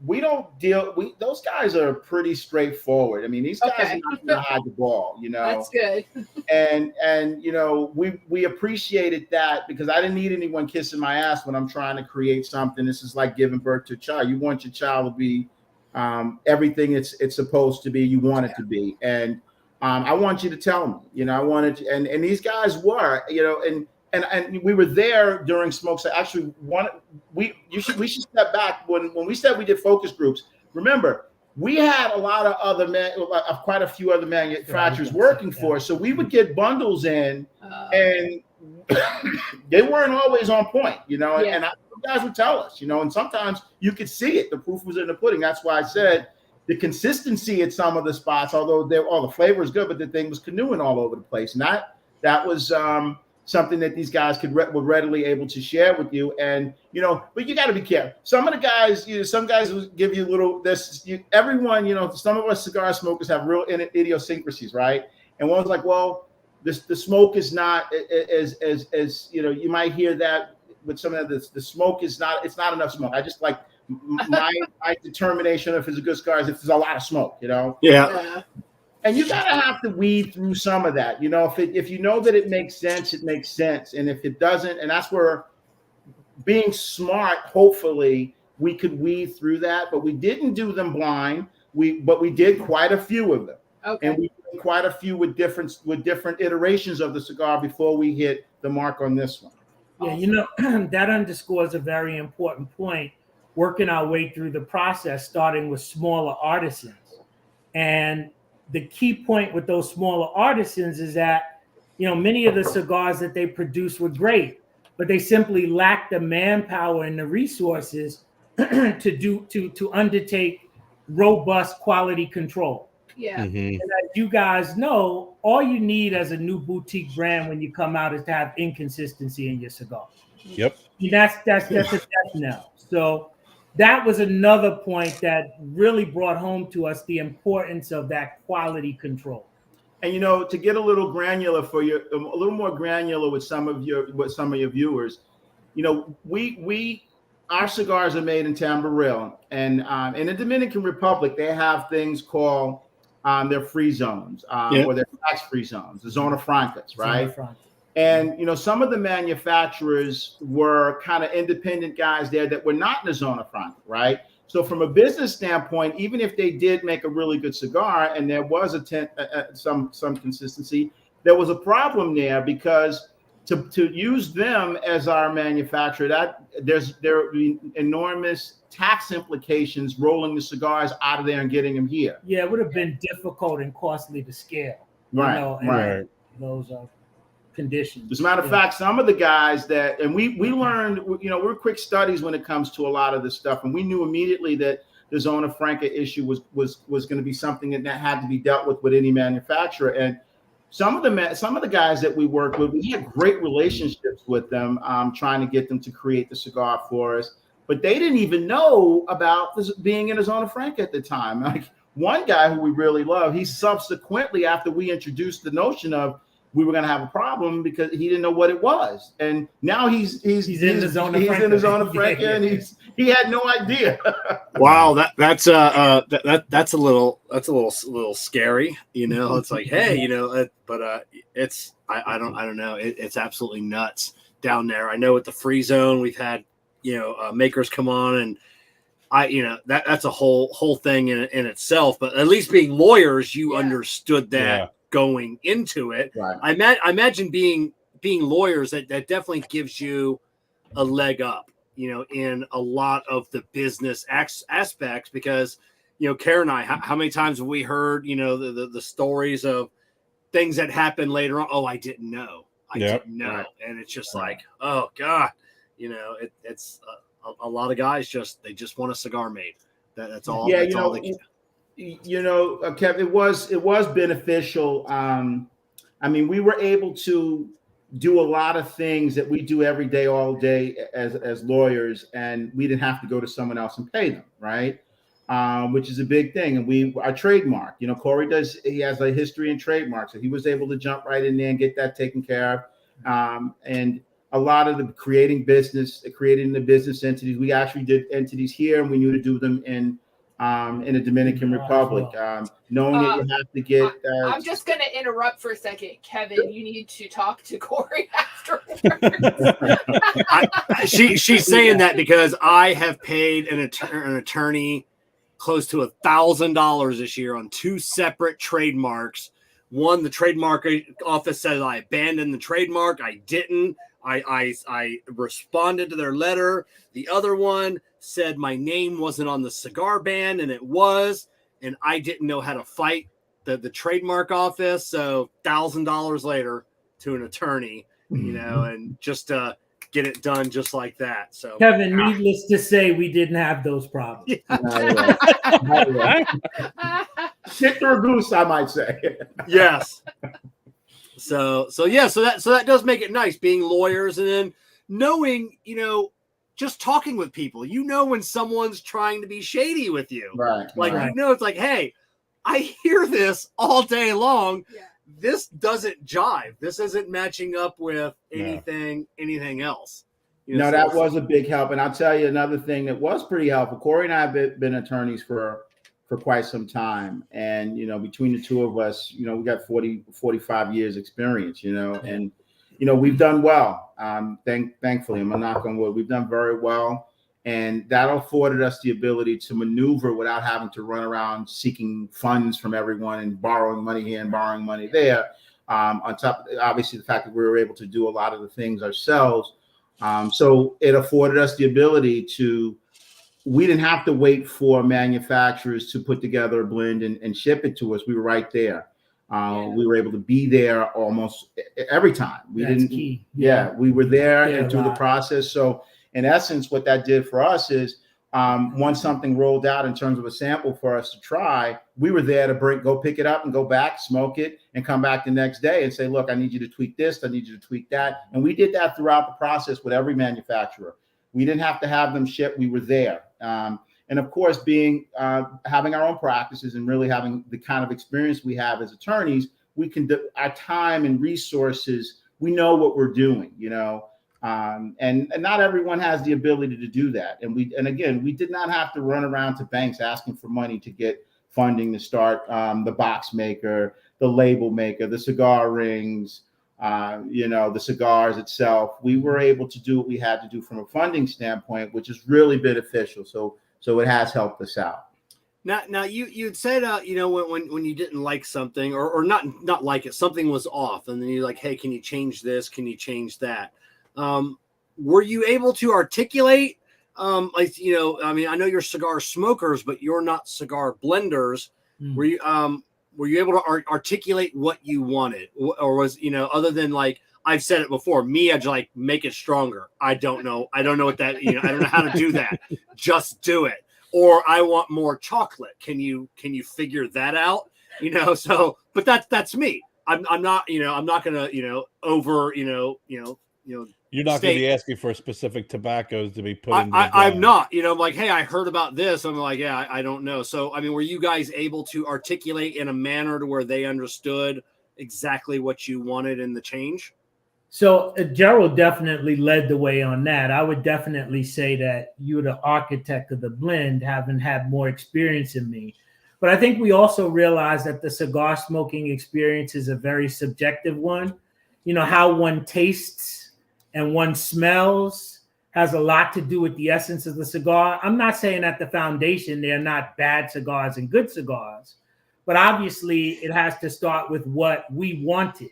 we don't deal. Those guys are pretty straightforward. I mean, these guys are not going to hide the ball. You know, that's good. and you know, we appreciated that, because I didn't need anyone kissing my ass when I'm trying to create something. This is like giving birth to a child. You want your child to be everything it's supposed to be. You want it to be, and I want you to tell me. You know, I wanted to, and these guys were, you know, and we were there during smoke. So actually, we should step back when we said we did focus groups. Remember, we had a lot of other quite a few other manufacturers working for us. So we would get bundles in, and they weren't always on point, you know. And guys would tell us, you know, and sometimes you could see it. The proof was in the pudding. That's why I said the consistency at some of the spots, although the flavor is good, but the thing was canoeing all over the place, and that was something that these guys were readily able to share with you. And, you know, but you got to be careful. Some of the guys, you know, some guys will give you a little, everyone, you know, some of us cigar smokers have real idiosyncrasies, right? And one's like, well, the smoke is not as, you know, you might hear that with some of the smoke is not, it's not enough smoke. I just like my determination if it's a good cigar is if there's a lot of smoke, you know? Yeah. And you gotta have to weed through some of that, you know. If you know that it makes sense, it makes sense. And if it doesn't, and that's where being smart, hopefully, we could weed through that. But we didn't do them blind. But we did quite a few of them, and we did quite a few with different iterations of the cigar before we hit the mark on this one. Yeah, you know, that underscores a very important point. Working our way through the process, starting with smaller artisans, and the key point with those smaller artisans is that, you know, many of the cigars that they produce were great, but they simply lacked the manpower and the resources to undertake robust quality control. Yeah. Mm-hmm. And as you guys know, all you need as a new boutique brand when you come out is to have inconsistency in your cigar. Yep. And that's a death knell. So that was another point that really brought home to us the importance of that quality control. And, you know, to get a little granular for you, a little more granular with some of your viewers, you know, our cigars are made in Tamboril, and in the Dominican Republic, they have things called their free zones or their tax-free zones, the Zona Francas, right? Zona Franca. And, you know, some of the manufacturers were kind of independent guys there that were not in the Zona Franca, right? So from a business standpoint, even if they did make a really good cigar and there was some consistency, there was a problem there, because to use them as our manufacturer, there would be enormous tax implications rolling the cigars out of there and getting them here. Yeah, it would have been difficult and costly to scale. Right, you know, right. Those conditions. As a matter of fact, some of the guys that, and we learned, you know, we're quick studies when it comes to a lot of this stuff, and we knew immediately that the Zona Franca issue was going to be something that had to be dealt with any manufacturer. And some of the guys that we worked with, we had great relationships with them, trying to get them to create the cigar for us, but they didn't even know about this being in a Zona Franca at the time. Like one guy who we really love, he subsequently, after we introduced the notion of we were going to have a problem, because he didn't know what it was, and now he's in the Zona Franca, and he had no idea. Wow, that's a little scary, you know. It's like, hey, you know, but it's I don't know. It's absolutely nuts down there. I know at the free zone we've had, you know, makers come on, and that's a whole thing in itself. But at least being lawyers, you understood that going into it. Right. I imagine being lawyers, that definitely gives you a leg up, you know, in a lot of the business aspects, because Kerr and I, how many times have we heard, the stories of things that happened later on? Oh, I didn't know. I didn't know. Right. And it's just like, oh God, it's a lot of guys they just want a cigar made. That's all. Yeah. That's all they can. Kev, it was beneficial. I mean, we were able to do a lot of things that we do every day, all day as lawyers, and we didn't have to go to someone else and pay them, right? Which is a big thing. And our trademark, Corey he has a history in trademark, so he was able to jump right in there and get that taken care of. And a lot of the creating the business entities, we actually did entities here, and we knew to do them in the Dominican Republic. Knowing that you have to get. I'm just going to interrupt for a second, Kevin. You need to talk to Corey afterwards. She's saying that because I have paid an attorney close to $1,000 this year on 2 separate trademarks. One, the trademark office said I abandoned the trademark. I didn't. I responded to their letter. The other one said my name wasn't on the cigar ban, and it was, and I didn't know how to fight the trademark office. So $1,000 later to an attorney, and just get it done just like that. So Kevin, needless to say, we didn't have those problems. Shit through a goose, I might say. Yes. So that does make it nice being lawyers, and then knowing, just talking with people, when someone's trying to be shady with you, right? It's like, hey, I hear this all day long. Yeah. This doesn't jive. This isn't matching up with anything else. That was a big help. And I'll tell you another thing that was pretty helpful. Corey and I have been attorneys for quite some time. And, between the two of us, we got 45 years experience, and, we've done well. Thankfully, I'm a knock on wood. We've done very well. And that afforded us the ability to maneuver without having to run around seeking funds from everyone and borrowing money here and borrowing money there. On top of, obviously, the fact that we were able to do a lot of the things ourselves. So it afforded us the ability we didn't have to wait for manufacturers to put together a blend and ship it to us. We were right there. We were able to be there almost every time. We were there and through the process. So in essence, what that did for us is once something rolled out in terms of a sample for us to try, we were there to go pick it up and go back, smoke it, and come back the next day and say, look, I need you to tweak this, I need you to tweak that. And we did that throughout the process with every manufacturer. We didn't have to have them ship, we were there. And of course, having our own practices and really having the kind of experience we have as attorneys, we can our time and resources, we know what we're doing, and not everyone has the ability to do that. And again, we did not have to run around to banks asking for money to get funding to start the box maker, the label maker, the cigar rings, the cigars itself. We were able to do what we had to do from a funding standpoint, which is really beneficial. So it has helped us out. Now you'd said when you didn't like something or not like it, something was off, and then you're like, hey, can you change this? Can you change that? Were you able to articulate, I know you're cigar smokers, but you're not cigar blenders. Were you able to articulate what you wanted, or was, other than like, I've said it before, me, I'd like make it stronger. I don't know what that, I don't know how to do that. Just do it. Or I want more chocolate. Can you figure that out? But that's me. I'm not, I'm not going to, over, you're not going to be asking for specific tobaccos to be put in. I'm not, I'm like, hey, I heard about this. I'm like, yeah, I don't know. So, were you guys able to articulate in a manner to where they understood exactly what you wanted in the change? So Jerrold definitely led the way on that. I would definitely say that you're the architect of the blend, having had more experience than me. But I think we also realize that the cigar smoking experience is a very subjective one. How one tastes and one smells has a lot to do with the essence of the cigar. I'm not saying at the foundation they're not bad cigars and good cigars, but obviously it has to start with what we wanted.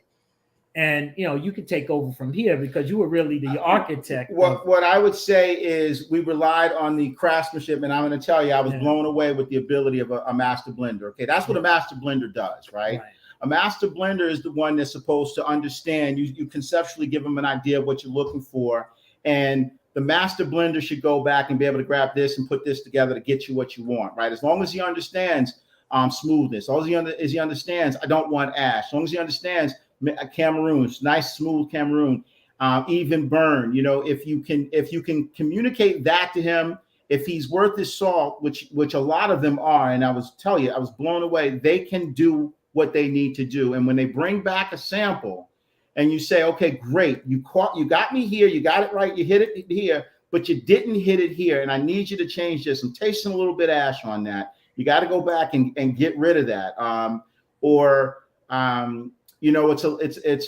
and you could take over from here because you were really the architect. What I would say is we relied on the craftsmanship, and I'm going to tell you, I was blown away with the ability of a master blender. Okay, that's what a master blender does, right? A master blender is the one that's supposed to understand. You conceptually give them an idea of what you're looking for, and the master blender should go back and be able to grab this and put this together to get you what you want, right? As long as he understands smoothness, as long as he understands, I don't want ash. As long as he understands Cameroon, nice smooth Cameroon, even burn. If you can communicate that to him, if he's worth his salt, which a lot of them are, and I was blown away. They can do what they need to do, and when they bring back a sample, and you say, okay, great, you got me here, you got it right, you hit it here, but you didn't hit it here, and I need you to change this. I'm tasting a little bit of ash on that. You got to go back and get rid of that, it's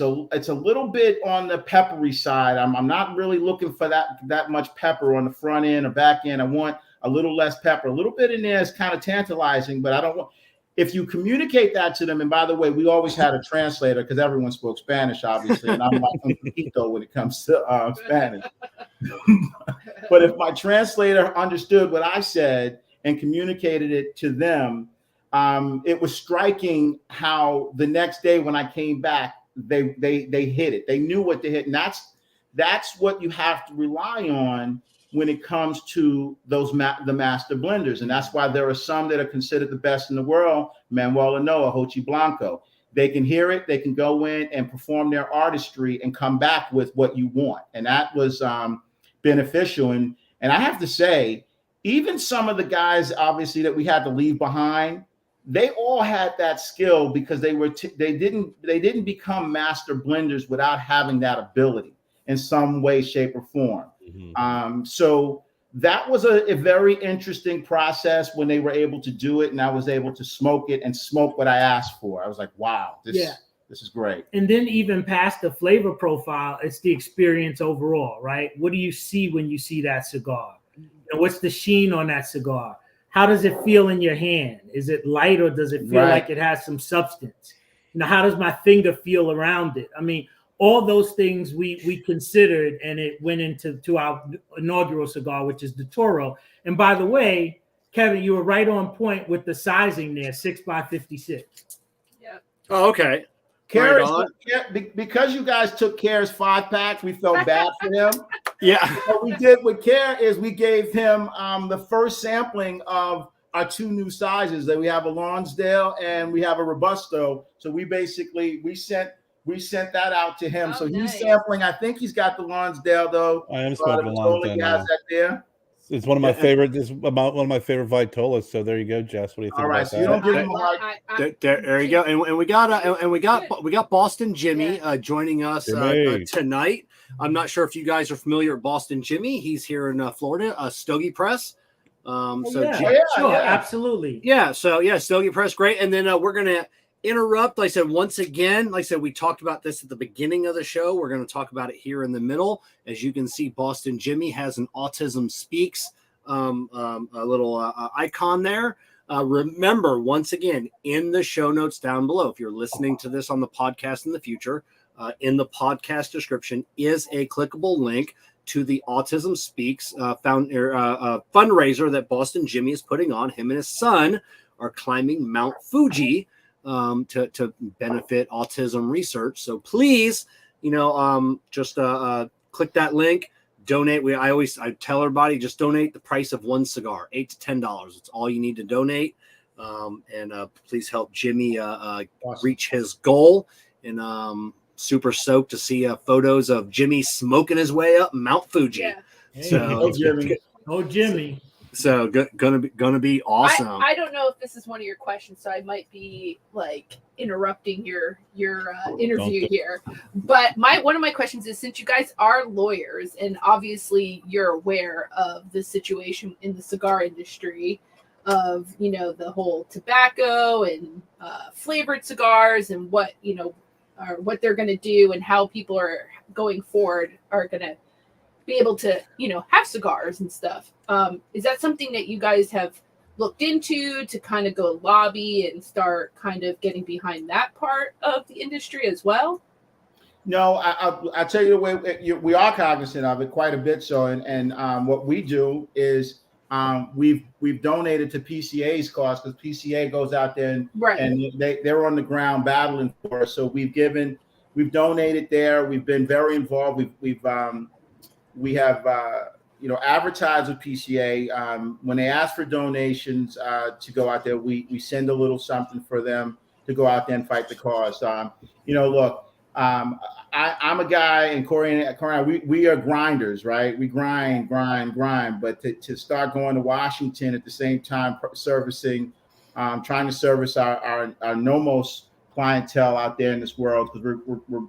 a little bit on the peppery side. I'm not really looking for that much pepper on the front end or back end. I want a little less pepper. A little bit in there is kind of tantalizing, but I don't want. If you communicate that to them, and by the way, we always had a translator because everyone spoke Spanish, obviously, and I'm like un poquito when it comes to Spanish. But if my translator understood what I said and communicated it to them, it was striking how the next day when I came back, they hit it. They knew what to hit, and that's what you have to rely on when it comes to the master blenders. And that's why there are some that are considered the best in the world, Manuel Anoa, Hochi Blanco. They can hear it, they can go in and perform their artistry and come back with what you want. And that was beneficial. And I have to say, even some of the guys, obviously, that we had to leave behind, they all had that skill because they didn't become master blenders without having that ability in some way, shape, or form. Mm-hmm. So that was a very interesting process when they were able to do it, and I was able to smoke it and smoke what I asked for. I was like, wow, this is great. And then even past the flavor profile, it's the experience overall, right? What do you see when you see that cigar? What's the sheen on that cigar? How does it feel in your hand? Is it light or does it feel like it has some substance? How does my finger feel around it? I mean, all those things we considered, and it went into our inaugural cigar, which is the Toro. And by the way, Kevin, you were right on point with the sizing there, 6x56. Yeah. Oh, okay. Kerr, because you guys took Kerr's 5-pack, we felt bad for him. Yeah. What we did with Kerr is we gave him the first sampling of our 2 new sizes. That we have a Lonsdale and we have a Robusto. So we sent that out to him. So he's sampling. I think he's got the Lonsdale though. I am smoking Lonsdale. He has that there. It's one of my favorite. This is about one of my favorite Vitolas. So there you go, Jess. What do you think? All right, about so that? you don't give him a hard. There you go. And we got Boston Jimmy joining us tonight. I'm not sure if you guys are familiar with Boston Jimmy. He's here in Florida, Stogie Press. Absolutely. Yeah. So Stogie Press, great. And then we're gonna interrupt. Like I said, once again, like I said, we talked about this at the beginning of the show. We're going to talk about it here in the middle. As you can see, Boston Jimmy has an Autism Speaks a little icon there. Remember, once again, in the show notes down below, if you're listening to this on the podcast in the future, in the podcast description is a clickable link to the Autism Speaks fundraiser that Boston Jimmy is putting on. Him and his son are climbing Mount Fuji to benefit autism research. So please, just click that link, donate. I tell everybody, just donate the price of one cigar, $8 to $10. It's all you need to donate. And please help Jimmy reach his goal. And super stoked to see photos of Jimmy smoking his way up Mount Fuji. Yeah. So Jimmy. So gonna be awesome. I don't know if this is one of your questions, so I might be like interrupting your interview here. But one of my questions is, since you guys are lawyers and obviously you're aware of the situation in the cigar industry of the whole tobacco and flavored cigars and what what they're going to do and how people are going forward are going to be able to have cigars and stuff. Is that something that you guys have looked into to kind of go lobby and start kind of getting behind that part of the industry as well? No, I'll tell you the way we are cognizant of it quite a bit. So, and what we do is we've donated to PCA's cause, because PCA goes out there and they're on the ground battling for us. So we've donated there. We've been very involved. We have advertised with PCA. When they ask for donations to go out there, we send a little something for them to go out there and fight the cause. Look. I'm a guy, and Corey, we are grinders, right? We grind. But to start going to Washington at the same time, trying to service our Nomos clientele out there in this world, because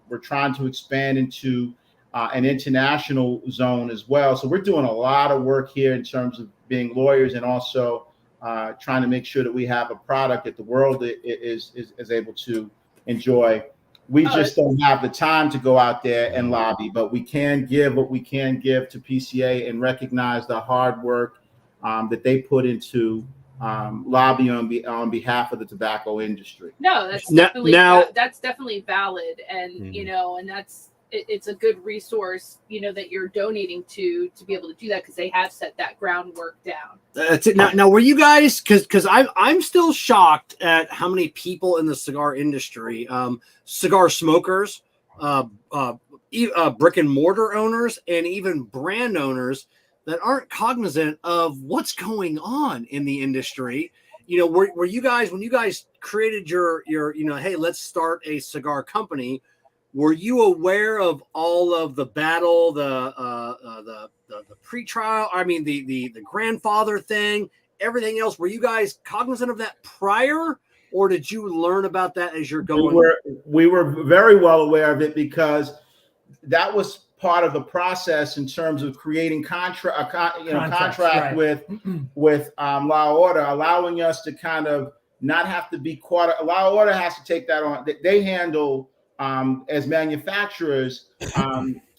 we're trying to expand into an international zone as well. So we're doing a lot of work here in terms of being lawyers, and also trying to make sure that we have a product that the world is able to enjoy. We just don't have the time to go out there and lobby, but we can give what we can give to PCA and recognize the hard work that they put into lobby on behalf of the tobacco industry. No, that's definitely valid, and and it's a good resource, that you're donating to be able to do that, because they have set that groundwork down. That's it. Now, were you guys? Because I'm still shocked at how many people in the cigar industry, cigar smokers, brick and mortar owners, and even brand owners that aren't cognizant of what's going on in the industry. Were you guys, when you guys created your hey, let's start a cigar company, were you aware of all of the battle, the pre-trial? I mean, the grandfather thing, everything else. Were you guys cognizant of that prior, or did you learn about that as you're going? We were very well aware of it, because that was part of the process in terms of creating contract right. with Law Order, allowing us to kind of not have to be caught. Law Order has to take that on. They handle. As manufacturers,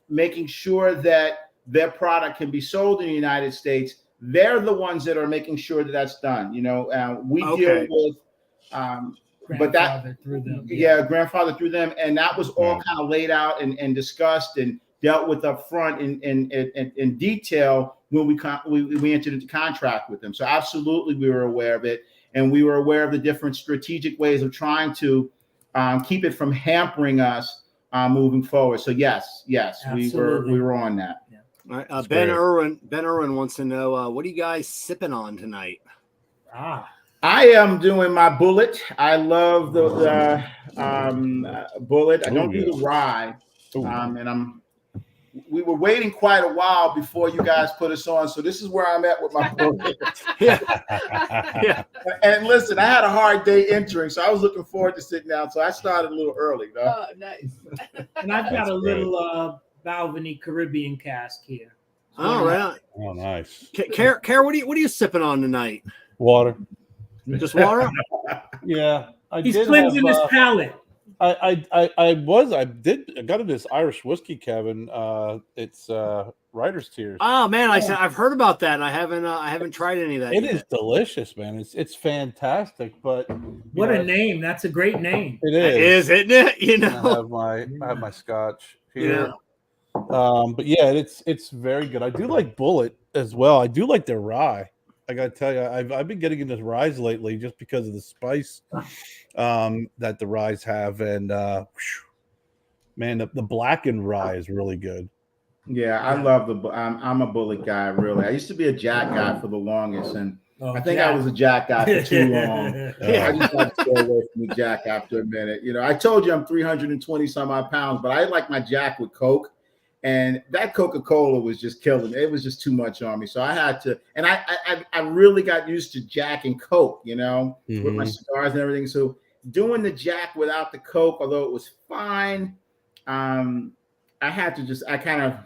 making sure that their product can be sold in the United States. They're the ones that are making sure that that's done. We deal with, grandfather through them. Grandfather through them, and that was all kind of laid out and discussed and dealt with up front in detail when we entered into contract with them. So absolutely, we were aware of it, and we were aware of the different strategic ways of trying to keep it from hampering us moving forward. So yes, we were on that. Yeah. All right, Ben Irwin wants to know, what are you guys sipping on tonight? I am doing my Bullet. I love the Bullet. I don't do the rye, and we were waiting quite a while before you guys put us on. So this is where I'm at with my Bullet. Yeah. And listen, I had a hard day entering, so I was looking forward to sitting down. So I started a little early, though. Oh, nice. And I've got a little Balvenie Caribbean cask here. Oh, right. Oh, nice. Kerr, what are you sipping on tonight? Water. Just water? Yeah. He's cleansing his palate. I got this Irish whiskey, Kevin. It's Writer's Tears. Oh man, I've heard about that, and I haven't tried any of that. It is delicious, man. It's fantastic. But what a name! That's a great name. It is, isn't it? I have my scotch here. But yeah, it's very good. I do like Bullet as well. I do like their rye. I gotta tell you, I've been getting into ryes lately just because of the spice that the ryes have, and man, the blackened rye is really good. Yeah, I love I'm a Bullet guy, really. I used to be a Jack guy for the longest, and I think I was a Jack guy for too long. I just got to stay away from the Jack after a minute. I told you I'm 320 some odd pounds, but I like my Jack with Coke. And that Coca-Cola was just killing me. It was just too much on me. So I had to, and I really got used to Jack and Coke, with my cigars and everything. So doing the Jack without the Coke, although it was fine, I kind of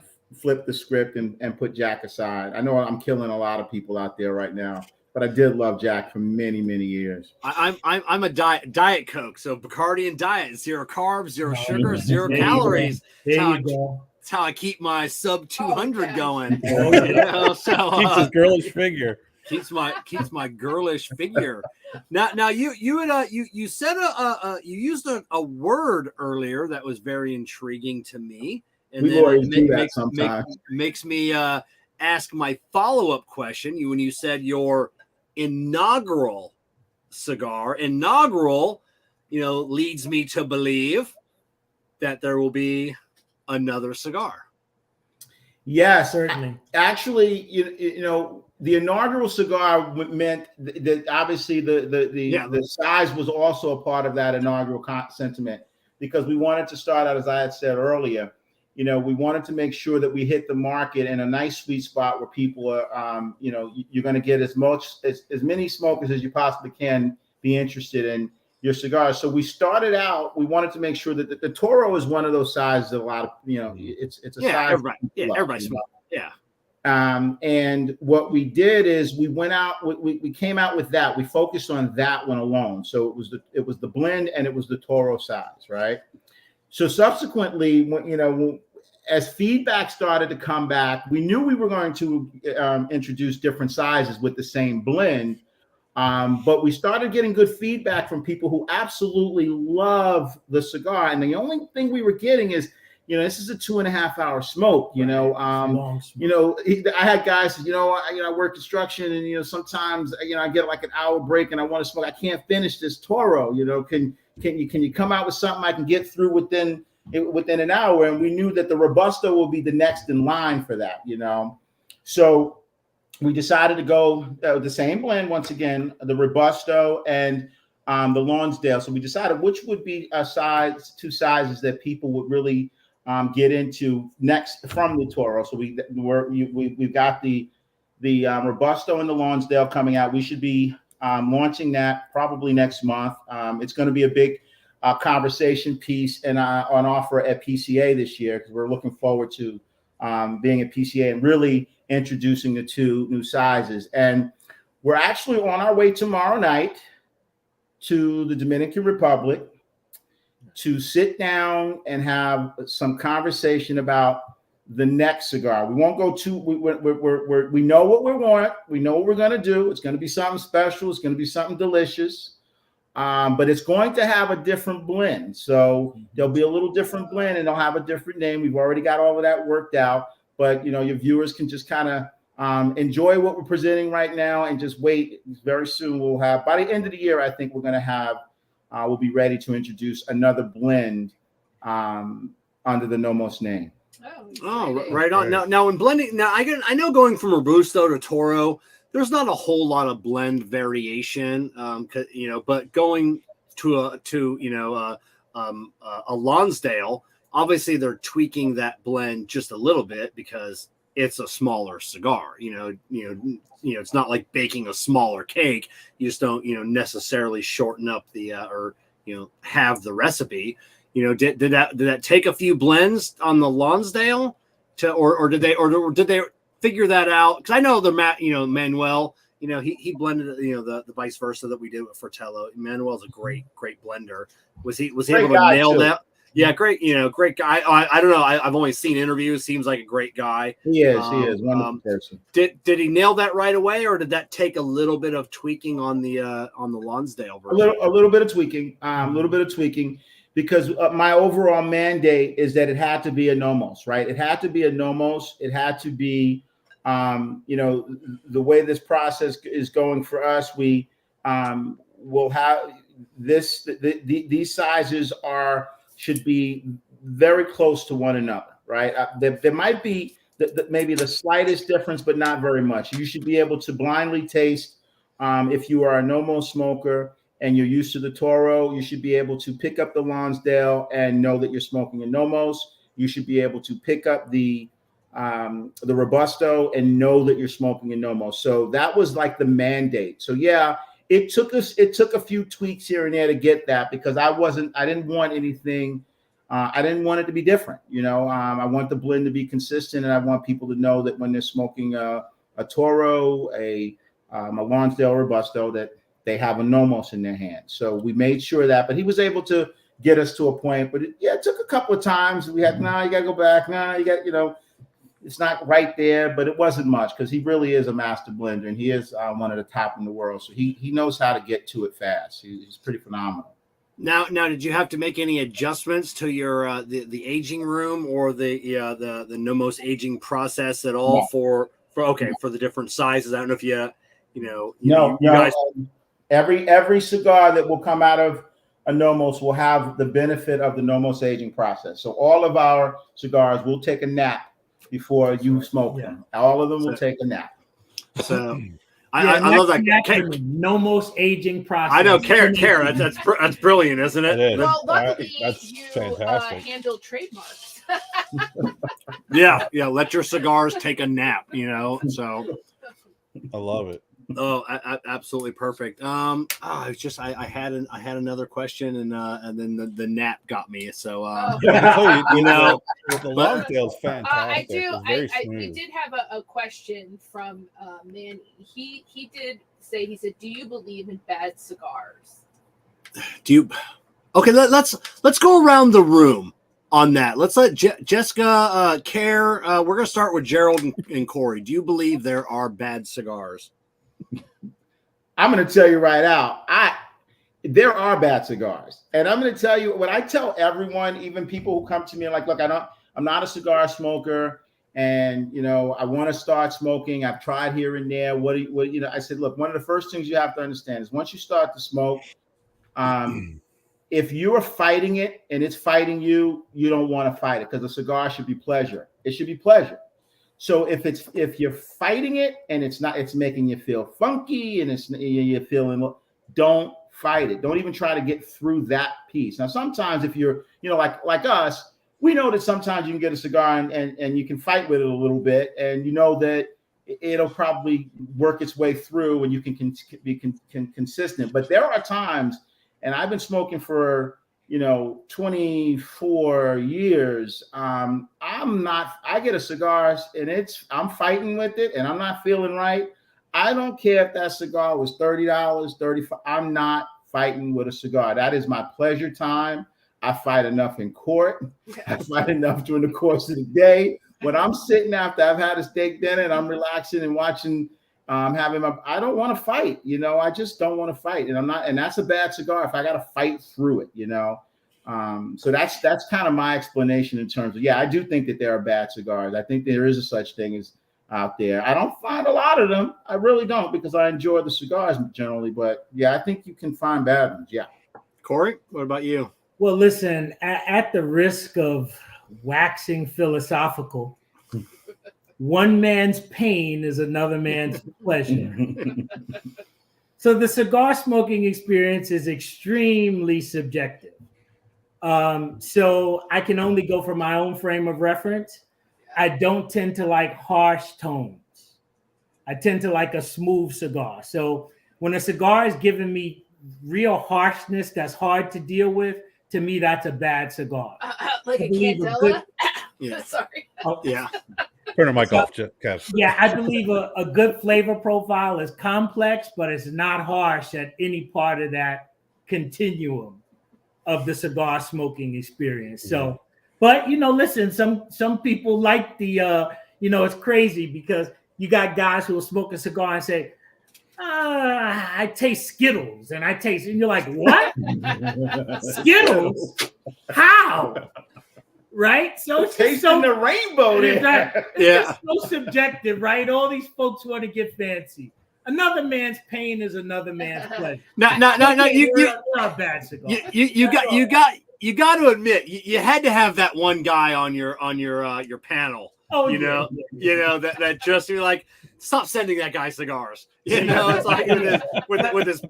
flipped the script and put Jack aside. I know I'm killing a lot of people out there right now, but I did love Jack for many, many years. I'm a diet Coke. So Bacardi and diet, 0 carbs, 0 sugar, 0 calories. There you go. That's how I keep my sub 200 going. Keeps his girlish figure. keeps my girlish figure. Now you said you used a word earlier that was very intriguing to me, and we always do that sometimes. Makes me ask my follow-up question. When you said your inaugural cigar, leads me to believe that there will be another cigar. Yes, certainly. Actually, you know, the inaugural cigar meant that obviously the size was also a part of that inaugural sentiment, because we wanted to start out, as I had said earlier, you know, we wanted to make sure that we hit the market in a nice sweet spot where people are, you know, you're going to get as many smokers as you possibly can be interested in your cigars. So we started out, we wanted to make sure that the Toro is one of those sizes that a lot of, you know, it's a size. Everybody smokes. Yeah. And what we did is we went out, we came out with that. We focused on that one alone. So it was the blend and it was the Toro size, right? So subsequently, as feedback started to come back, we knew we were going to introduce different sizes with the same blend. But we started getting good feedback from people who absolutely love the cigar. And the only thing we were getting is, you know, this is a 2.5 hour smoke, you know, I had guys, I work construction, and, you know, sometimes, you know, I get like an hour break and I want to smoke. I can't finish this Toro, you know, can you come out with something I can get through within an hour? And we knew that the Robusto will be the next in line for that, you know? So we decided to go the same blend once again, the Robusto and the Lonsdale. So we decided which would be two sizes that people would really get into next from the Toro. So we've got the Robusto and the Lonsdale coming out. We should be launching that probably next month. It's going to be a big conversation piece and on offer at PCA this year, because we're looking forward to being at PCA and really introducing the two new sizes. And we're actually on our way tomorrow night to the Dominican Republic to sit down and have some conversation about the next cigar. We won't go too. We know what we want. We know what we're going to do. It's going to be something special. It's going to be something delicious. But it's going to have a different blend. So there'll be a little different blend, and they'll have a different name. We've already got all of that worked out. But, you know, your viewers can just kind of enjoy what we're presenting right now and just wait. Very soon we'll have, by the end of the year, I think we're going to have, we'll be ready to introduce another blend under the Nomos name. Oh, right on. Now in blending, I know going from Robusto to Toro, there's not a whole lot of blend variation, you know, but going to a Lonsdale, obviously they're tweaking that blend just a little bit because it's a smaller cigar. You know, it's not like baking a smaller cake. You just don't, necessarily shorten up the have the recipe. You know, did that take a few blends on the Lonsdale or did they figure that out? Because I know Manuel, he blended, the vice versa that we did with Fratello. Manuel's a great blender. Was he able to nail that? Yeah, great. Great guy. I don't know. I've only seen interviews. Seems like a great guy. He is wonderful person. Did he nail that right away, or did that take a little bit of tweaking on the Lonsdale version? A little bit of tweaking. Because my overall mandate is that it had to be a Nomos, right? It had to be a Nomos. It had to be, the way this process is going for us. We will have this. These sizes should be very close to one another, right? There might be maybe the slightest difference, but not very much. You should be able to blindly taste. If you are a Nomos smoker and you're used to the Toro, you should be able to pick up the Lonsdale and know that you're smoking a Nomos. You should be able to pick up the Robusto and know that you're smoking a Nomos. So that was like the mandate. So yeah, it took a few tweaks here and there to get that, because I didn't want anything. I didn't want it to be different. I want the blend to be consistent, and I want people to know that when they're smoking a Toro, a Lonsdale Robusto, that they have a Nomos in their hand. So we made sure that, but he was able to get us to a point, but it took a couple of times. We had, you got to go back. You got, it's not right there, but it wasn't much because he really is a master blender, and he is one of the top in the world. So he knows how to get to it fast. He's pretty phenomenal. Now, did you have to make any adjustments to your the aging room or the Nomos aging process at all for the different sizes? I don't know if you guys. Every cigar that will come out of a Nomos will have the benefit of the Nomos aging process. So all of our cigars will take a nap before you smoke them. All of them will take a nap. So I love that. Nomos aging process. I know, Kerr. That's brilliant, isn't it? It is. Well, luckily that's you fantastic. handle trademarks. Yeah. Let your cigars take a nap. So I love it. Oh, absolutely perfect. I had another question, and then the nap got me. So the long tail's fantastic. We did have a question from Manny. He said, "Do you believe in bad cigars?" Okay, let's go around the room on that. Let's let Jessica, Kerr. We're gonna start with Jerrold and Corey. Do you believe there are bad cigars? I'm going to tell you right out. There are bad cigars, and I'm going to tell you what I tell everyone, even people who come to me and like, look, I'm not a cigar smoker, and I want to start smoking. I've tried here and there. I said, look, one of the first things you have to understand is once you start to smoke, if you are fighting it and it's fighting you, you don't want to fight it, because a cigar should be pleasure. It should be pleasure. So if you're fighting it and it's making you feel funky and you're feeling, don't fight it. Don't even try to get through that piece. Now, sometimes if you're, like us, we know that sometimes you can get a cigar and you can fight with it a little bit, and that it'll probably work its way through and you can be consistent. But there are times, and I've been smoking for 24 years. I get a cigar and I'm fighting with it and I'm not feeling right. I don't care if that cigar was $30, $35. I'm not fighting with a cigar. That is my pleasure time. I fight enough in court. I fight enough during the course of the day. When I'm sitting after I've had a steak dinner and I'm relaxing and watching, I don't want to fight, I just don't want to fight. And that's a bad cigar if I got to fight through it, So that's kind of my explanation in terms of, I do think that there are bad cigars. I think there is a such thing as out there. I don't find a lot of them. I really don't, because I enjoy the cigars generally, but I think you can find bad ones. Yeah. Corey, what about you? Well, listen, at the risk of waxing philosophical, one man's pain is another man's pleasure. So the cigar smoking experience is extremely subjective. So I can only go from my own frame of reference. I don't tend to like harsh tones. I tend to like a smooth cigar. So when a cigar is giving me real harshness that's hard to deal with, to me, that's a bad cigar. Like a Candela? Sorry. Yeah. Turn the mic off, Kev. Yeah, I believe a good flavor profile is complex, but it's not harsh at any part of that continuum of the cigar smoking experience. So, but listen, some people like the it's crazy because you got guys who will smoke a cigar and say, I taste Skittles, and you're like, what? Skittles? How? Right? So it's tasting the rainbow there. It's so subjective, right? All these folks want to get fancy. Another man's pain is another man's pleasure. No. You're a bad cigar. You got to admit you had to have that one guy on your panel. Oh, that just, you're like, stop sending that guy cigars. It's like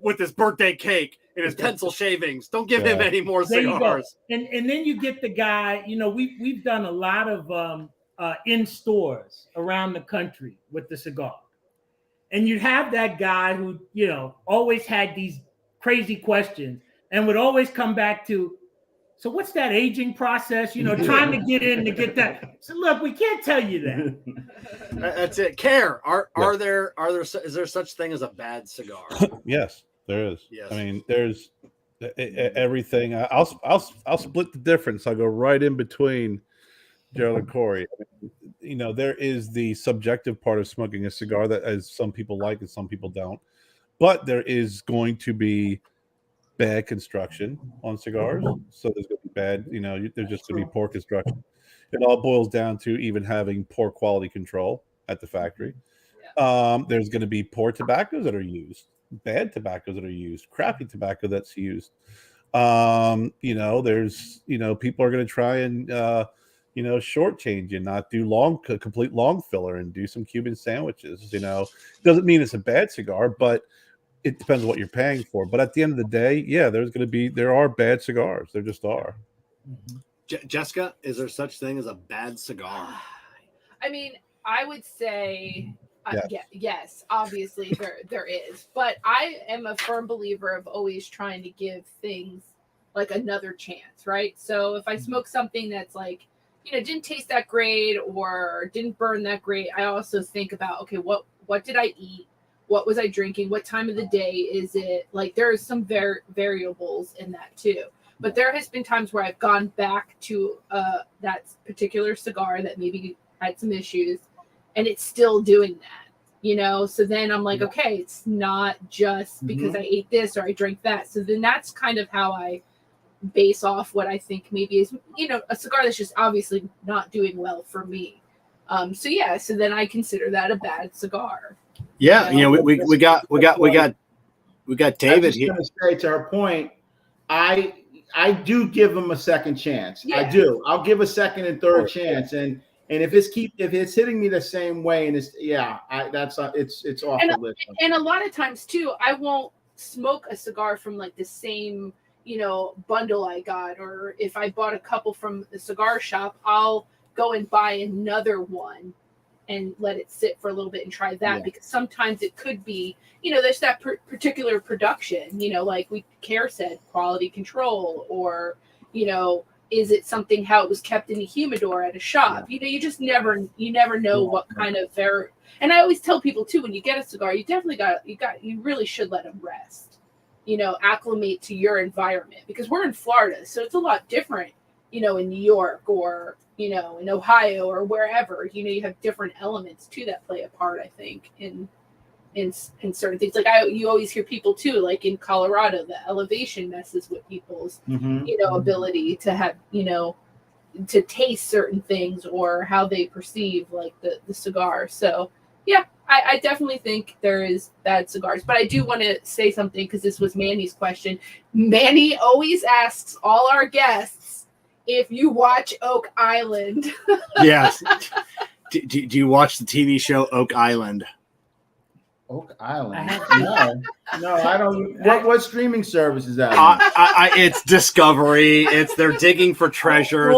with his birthday cake and his pencil shavings. Don't give him any more cigars. And then you get the guy. We've done a lot of in stores around the country with the cigar, and you'd have that guy who always had these crazy questions and would always come back to, so what's that aging process? Trying to get in to get that. So look, we can't tell you that. That's it. Kerr, is there such thing as a bad cigar? Yes, there is. Yes. I mean, there's everything. I'll split the difference. I'll go right in between Jerrold and Corey, you know, there is the subjective part of smoking a cigar that as some people like and some people don't. But there is going to be bad construction on cigars. So there's going to be bad, you know, there's just going to be poor construction. It all boils down to even having poor quality control at the factory. There's going to be poor tobaccos that are used, bad tobaccos that are used, crappy tobacco that's used. You know, there's, you know, people are going to try and, you know, shortchange and not do complete long filler and do some Cuban sandwiches. You know, doesn't mean it's a bad cigar, but it depends on what you're paying for. But at the end of the day, yeah, there are bad cigars. There just are. Jessica, is there such thing as a bad cigar? I mean, I would say yes, obviously there is. But I am a firm believer of always trying to give things like another chance, right? So if I smoke something that's like, you know, didn't taste that great or didn't burn that great, I also think about, okay, what did I eat? What was I drinking? What time of the day is it? Like there is some variables in that too. But there has been times where I've gone back to that particular cigar that maybe had some issues, and it's still doing that, you know? So then I'm like, okay, it's not just because I ate this or I drank that. So then that's kind of how I base off what I think maybe is, you know, a cigar that's just obviously not doing well for me. So yeah, so then I consider that a bad cigar. Yeah, you know, we got David here. I was going to say, to her point, I do give them a second chance. Yeah. I do. I'll give a second and third chance, and if it's hitting me the same way, and it's it's off the list. And a lot of times too, I won't smoke a cigar from like the same, you know, bundle I got, or if I bought a couple from the cigar shop, I'll go and buy another one and let it sit for a little bit and try that, because sometimes it could be, you know, there's that particular production, you know, like Kerr said, quality control, or, you know, is it something how it was kept in a humidor at a shop? You know, you never know what kind of and I always tell people too, when you get a cigar, you really should let them rest, you know, acclimate to your environment, because we're in Florida, so it's a lot different, you know, in New York or, you know, in Ohio or wherever. You know, you have different elements too that play a part, I think, in certain things. Like you always hear people too, like in Colorado, the elevation messes with people's, you know, ability to have, you know, to taste certain things or how they perceive like the cigar. So yeah, I definitely think there is bad cigars, but I do want to say something, because this was Manny's question. Manny always asks all our guests if you watch Oak Island. Yes. Do you watch the TV show Oak Island? Oak Island? No, I don't. What streaming service is that? It's Discovery. They're digging for treasure.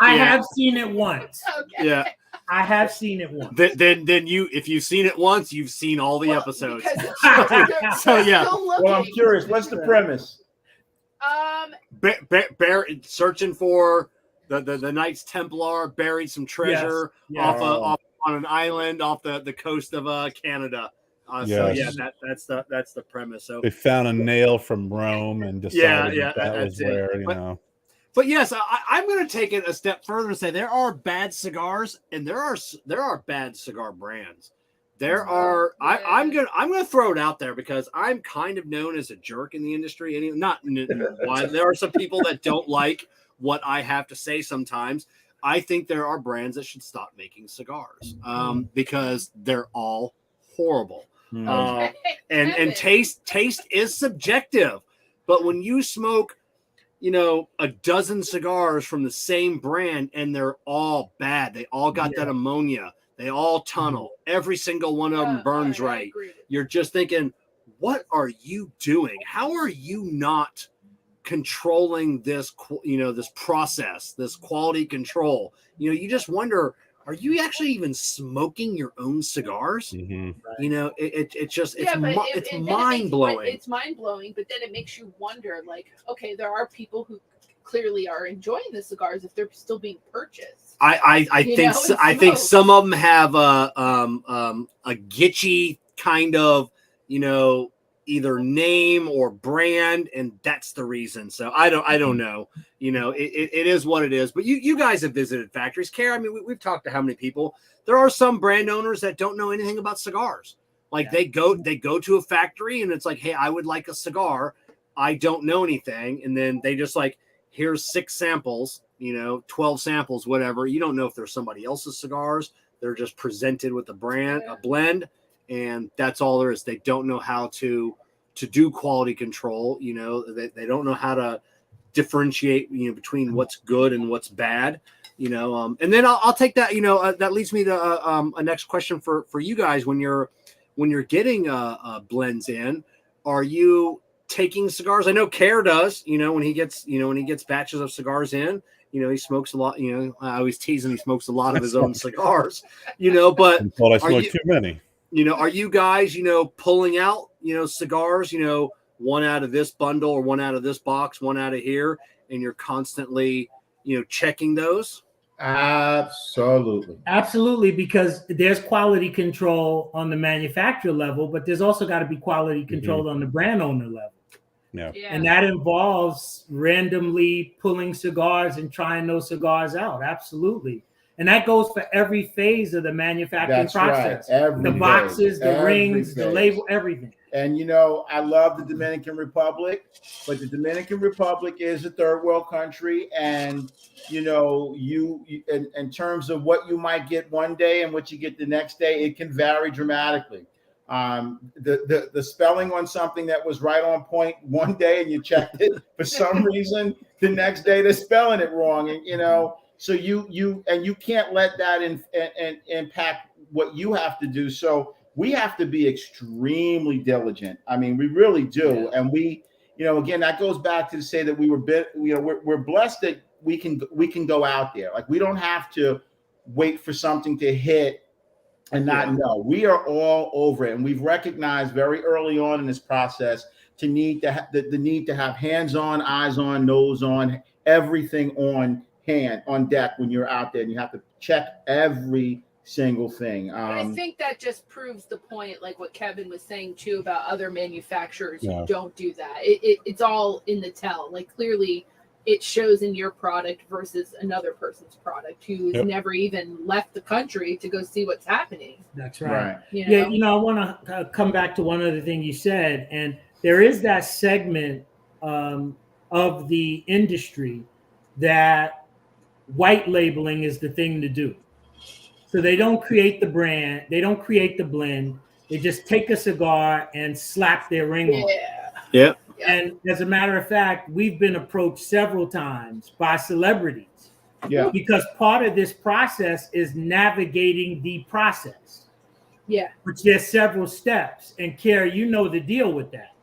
I have seen it once. Okay. Yeah. I have seen it once. Then if you've seen it once, you've seen all the episodes. So yeah. Well, I'm curious. What's the premise? Searching for the Knights Templar buried some treasure off on an island off the coast of Canada. So yeah, that's the premise. So they found a nail from Rome and decided that was where, you know. But yes, I'm going to take it a step further and say there are bad cigars and there are bad cigar brands. There are. I'm gonna throw it out there because I'm kind of known as a jerk in the industry. And there are some people that don't like what I have to say sometimes. I think there are brands that should stop making cigars because they're all horrible. And taste is subjective. But when you smoke, you know, a dozen cigars from the same brand and they're all bad, they all got that ammonia. They all tunnel. Every single one of them burns right. You're just thinking, what are you doing? How are you not controlling this, you know, this process, this quality control? You know, you just wonder, are you actually even smoking your own cigars? You know, it's mind blowing. It's mind blowing, but then it makes you wonder, like, okay, there are people who clearly are enjoying the cigars if they're still being purchased. I think some of them have a gitchy kind of, you know, either name or brand, and that's the reason. So I don't know. You know, it is what it is. But you guys have visited factories. Kerr, I mean, we've talked to how many people. There are some brand owners that don't know anything about cigars. Like they go to a factory and it's like, hey, I would like a cigar. I don't know anything. And then they just like, here's 6 samples, 12 samples, whatever. You don't know if there's somebody else's cigars. They're just presented with a blend, and that's all there is. They don't know how to do quality control. They don't know how to differentiate, between what's good and what's bad. And then I'll take that. That leads me to a next question for you guys. When you're getting blends in, are you taking cigars? I know Kerr does. When he gets batches of cigars in. He smokes a lot. I always tease him. He smokes a lot of his own cigars. But I thought I smoked too many. Are you guys, pulling out, cigars, one out of this bundle or one out of this box, one out of here, and you're constantly, checking those? Absolutely, because there's quality control on the manufacturer level, but there's also got to be quality control on the brand owner level. Yeah. And that involves randomly pulling cigars and trying those cigars out. Absolutely. And that goes for every phase of the manufacturing process. Right. The boxes, the rings, the label, everything. And I love the Dominican Republic, but the Dominican Republic is a third world country, and you in terms of what you might get one day and what you get the next day, it can vary dramatically. The spelling on something that was right on point one day and you checked it for some reason, the next day they're spelling it wrong, and so you can't let that impact what you have to do. So we have to be extremely diligent. I mean, we really do. And we, again, that goes back to say that we're blessed that we can go out there. Like, we don't have to wait for something to hit and not know. We are all over it. And we've recognized very early on in this process the need to have hands on, eyes on, nose on, everything on deck when you're out there, and you have to check every single thing. I think that just proves the point, like what Kevin was saying too, about other manufacturers who don't do that. It's all in the tell. Like, clearly it shows in your product versus another person's product who's never even left the country to go see what's happening. That's right. Yeah, I want to come back to one other thing you said, and there is that segment of the industry that white labeling is the thing to do. So they don't create the brand, they don't create the blend, they just take a cigar and slap their ring on it. Yeah. And as a matter of fact, we've been approached several times by celebrities. Yeah. Because part of this process is navigating the process. Yeah. Which there's several steps. And Kerr, the deal with that.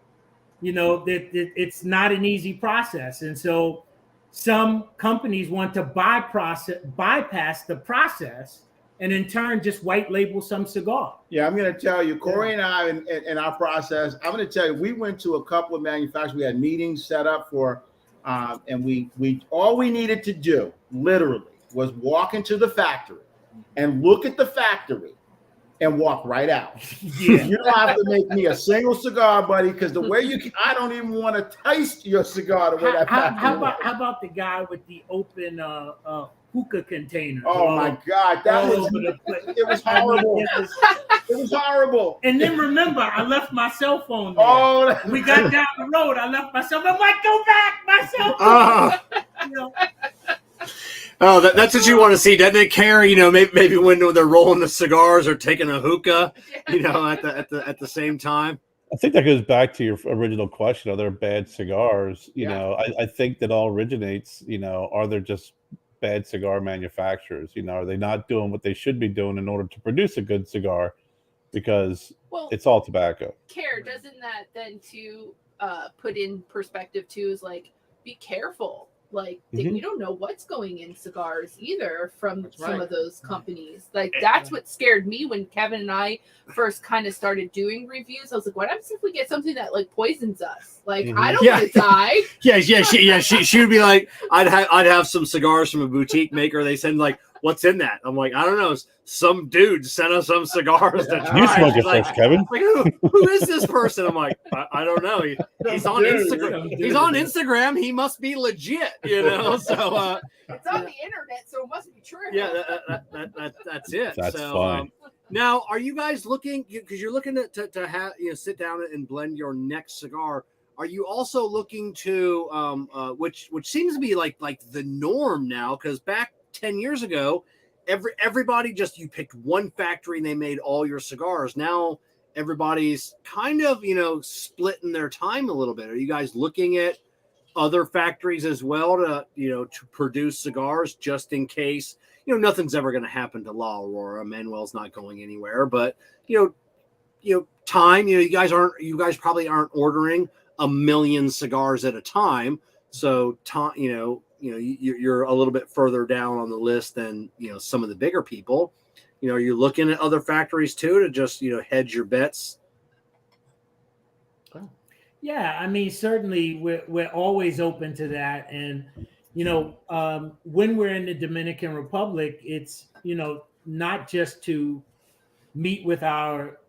That it's not an easy process. And so some companies want to bypass the process and in turn just white label some cigar. Yeah, I'm going to tell you, Corey and I, in our process, I'm going to tell you, we went to a couple of manufacturers. We had meetings set up for, and we all we needed to do, literally, was walk into the factory and look at the factory and walk right out. Yeah. You don't have to make me a single cigar, buddy, because the way I don't even want to taste your cigar the way that factory how about the guy with the open hookah container? Oh my God, it was horrible. It was horrible. And then remember, I left my cell phone there. We got down the road. I left my cell phone. I'm like, go back, my cell phone. Oh, that's what you want to see, doesn't it, Kerr? Maybe when they're rolling the cigars or taking a hookah, at the same time. I think that goes back to your original question: are there bad cigars? I think that all originates. Are there just bad cigar manufacturers? Are they not doing what they should be doing in order to produce a good cigar? Because it's all tobacco. Kerr, doesn't that then too put in perspective too? Is like, be careful. Like, you don't know what's going in cigars either from some of those companies. Like, that's what scared me when Kevin and I first kind of started doing reviews. I was like, what happens if we get something that like poisons us? Like, I don't want to die. She would be like, I'd have some cigars from a boutique maker. They send like, what's in that? I'm like, I don't know. Some dude sent us some cigars. To try. You smoke She's it first, Kevin. Like, who is this person? I'm like, I don't know. He's on Instagram. He's on Instagram. He must be legit, you know. So it's on the internet, so it must be true. Yeah, that's it. That's so, fine. Now, are you guys looking, because you're looking to have, sit down and blend your next cigar? Are you also looking to, which seems to be like the norm now? Because back 10 years ago, everybody you picked one factory and they made all your cigars. Now everybody's kind of splitting their time a little bit. Are you guys looking at other factories as well to produce cigars just in case? Nothing's ever going to happen to La Aurora. Manuel's not going anywhere, but time. You guys probably aren't ordering 1 million cigars at a time. So time, you're a little bit further down on the list than some of the bigger people. Are you looking at other factories too to just hedge your bets? Yeah, I mean, certainly we're always open to that, and when we're in the Dominican Republic, it's not just to meet with our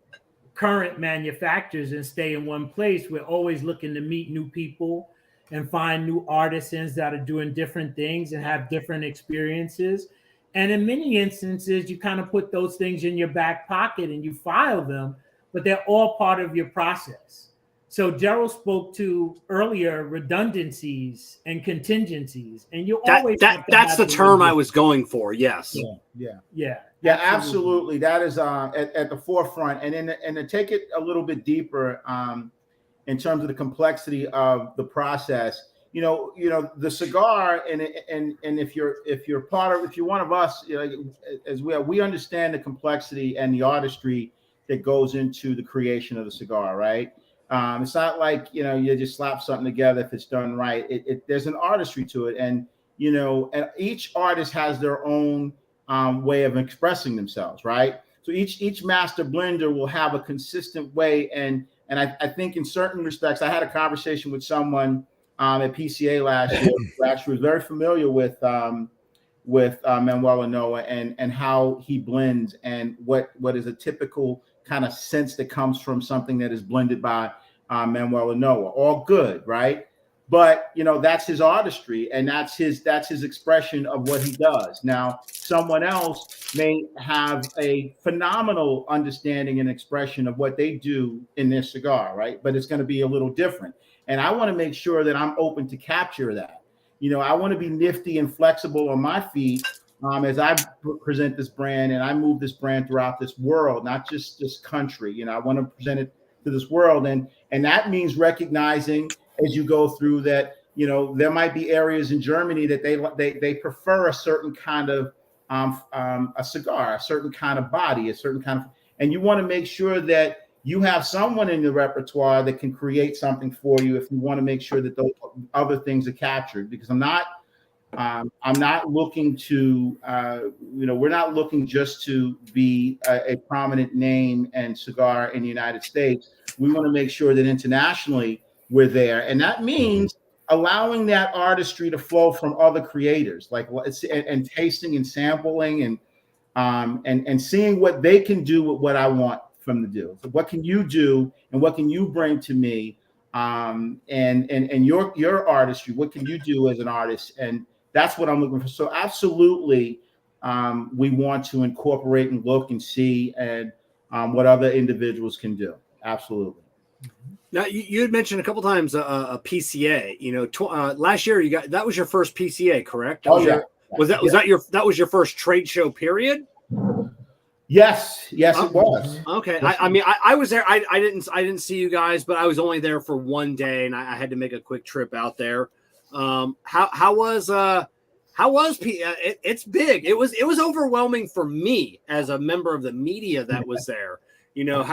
current manufacturers and stay in one place. We're always looking to meet new people and find new artisans that are doing different things and have different experiences. And in many instances, you kind of put those things in your back pocket and you file them, but they're all part of your process. So Jerrold spoke to earlier redundancies and contingencies, and you always that's the term I was going for. Yes. Yeah, absolutely. That is at the forefront, and to take it a little bit deeper in terms of the complexity of the process. The cigar, and if you're one of us, as we understand the complexity and the artistry that goes into the creation of the cigar, right? It's not like you just slap something together if it's done right. There's an artistry to it, and and each artist has their own way of expressing themselves, right? So each master blender will have a consistent way, and I think in certain respects, I had a conversation with someone at PCA last year who actually was very familiar with Manuel Noah and how he blends and what is a typical kind of sense that comes from something that is blended by Manuel Noah. All good, right? But that's his artistry, and that's his expression of what he does. Now, someone else may have a phenomenal understanding and expression of what they do in their cigar, right? But it's going to be a little different. And I want to make sure that I'm open to capture that. I want to be nifty and flexible on my feet as I present this brand and I move this brand throughout this world, not just this country. I want to present it to this world, and that means recognizing as you go through that there might be areas in Germany that they prefer a certain kind of a cigar, a certain kind of body, a certain kind of, and you want to make sure that you have someone in the repertoire that can create something for you if you want to make sure that those other things are captured. Because I'm not looking to, we're not looking just to be a prominent name and cigar in the United States. We want to make sure that internationally we're there. And that means allowing that artistry to flow from other creators, and tasting and sampling and seeing what they can do with what I want them to do. So what can you do and what can you bring to me? And your artistry, what can you do as an artist? And that's what I'm looking for. So absolutely, we want to incorporate and look and see and what other individuals can do. Absolutely. Now you had mentioned a couple times a PCA. Last year that was your first PCA, correct? That was your first trade show period? Yes, it was. Okay. I was there. I didn't see you guys, but I was only there for one day, and I had to make a quick trip out there. How was it's big. It was overwhelming for me as a member of the media that was there.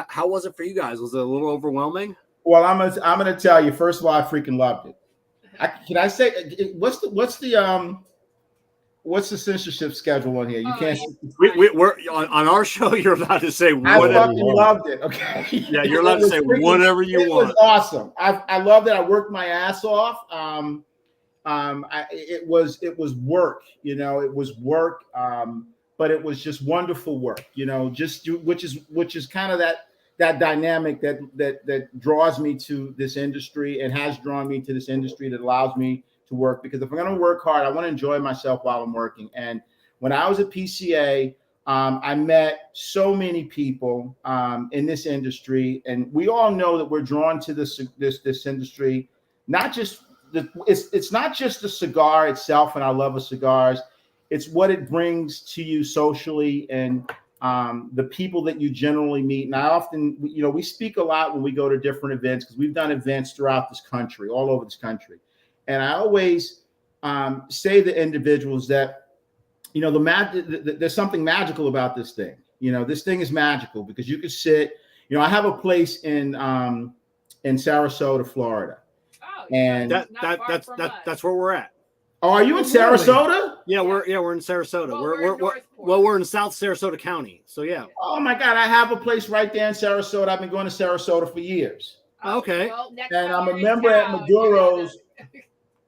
How was it for you guys? Was it a little overwhelming? Well, I'm gonna tell you. First of all, I freaking loved it. Can I say what's the censorship schedule on here? You can't. We're on our show. You're allowed to say whatever. I fucking loved it. Okay. Yeah, you're allowed to say whatever you want. It was awesome. I loved it. I worked my ass off. It was work. It was work. but it was just wonderful work, which is kind of that dynamic that draws me to this industry and has drawn me to this industry, that allows me to work, because if I'm going to work hard, I want to enjoy myself while I'm working. And when I was at PCA, I met so many people in this industry, and we all know that we're drawn to this industry. It's not just the cigar itself and our love of cigars. It's what it brings to you socially, and the people that you generally meet. And I often, we speak a lot when we go to different events, because we've done events throughout this country, all over this country. And I always say to individuals that, there's something magical about this thing. This thing is magical because you could sit, I have a place in Sarasota, Florida. Oh, and that's where we're at. Oh, are you in Sarasota? Yeah, we're in Sarasota. Well, we're in South Sarasota County. So yeah. Oh my God, I have a place right there in Sarasota. I've been going to Sarasota for years. Okay. Well, and I'm a member at Maduro's.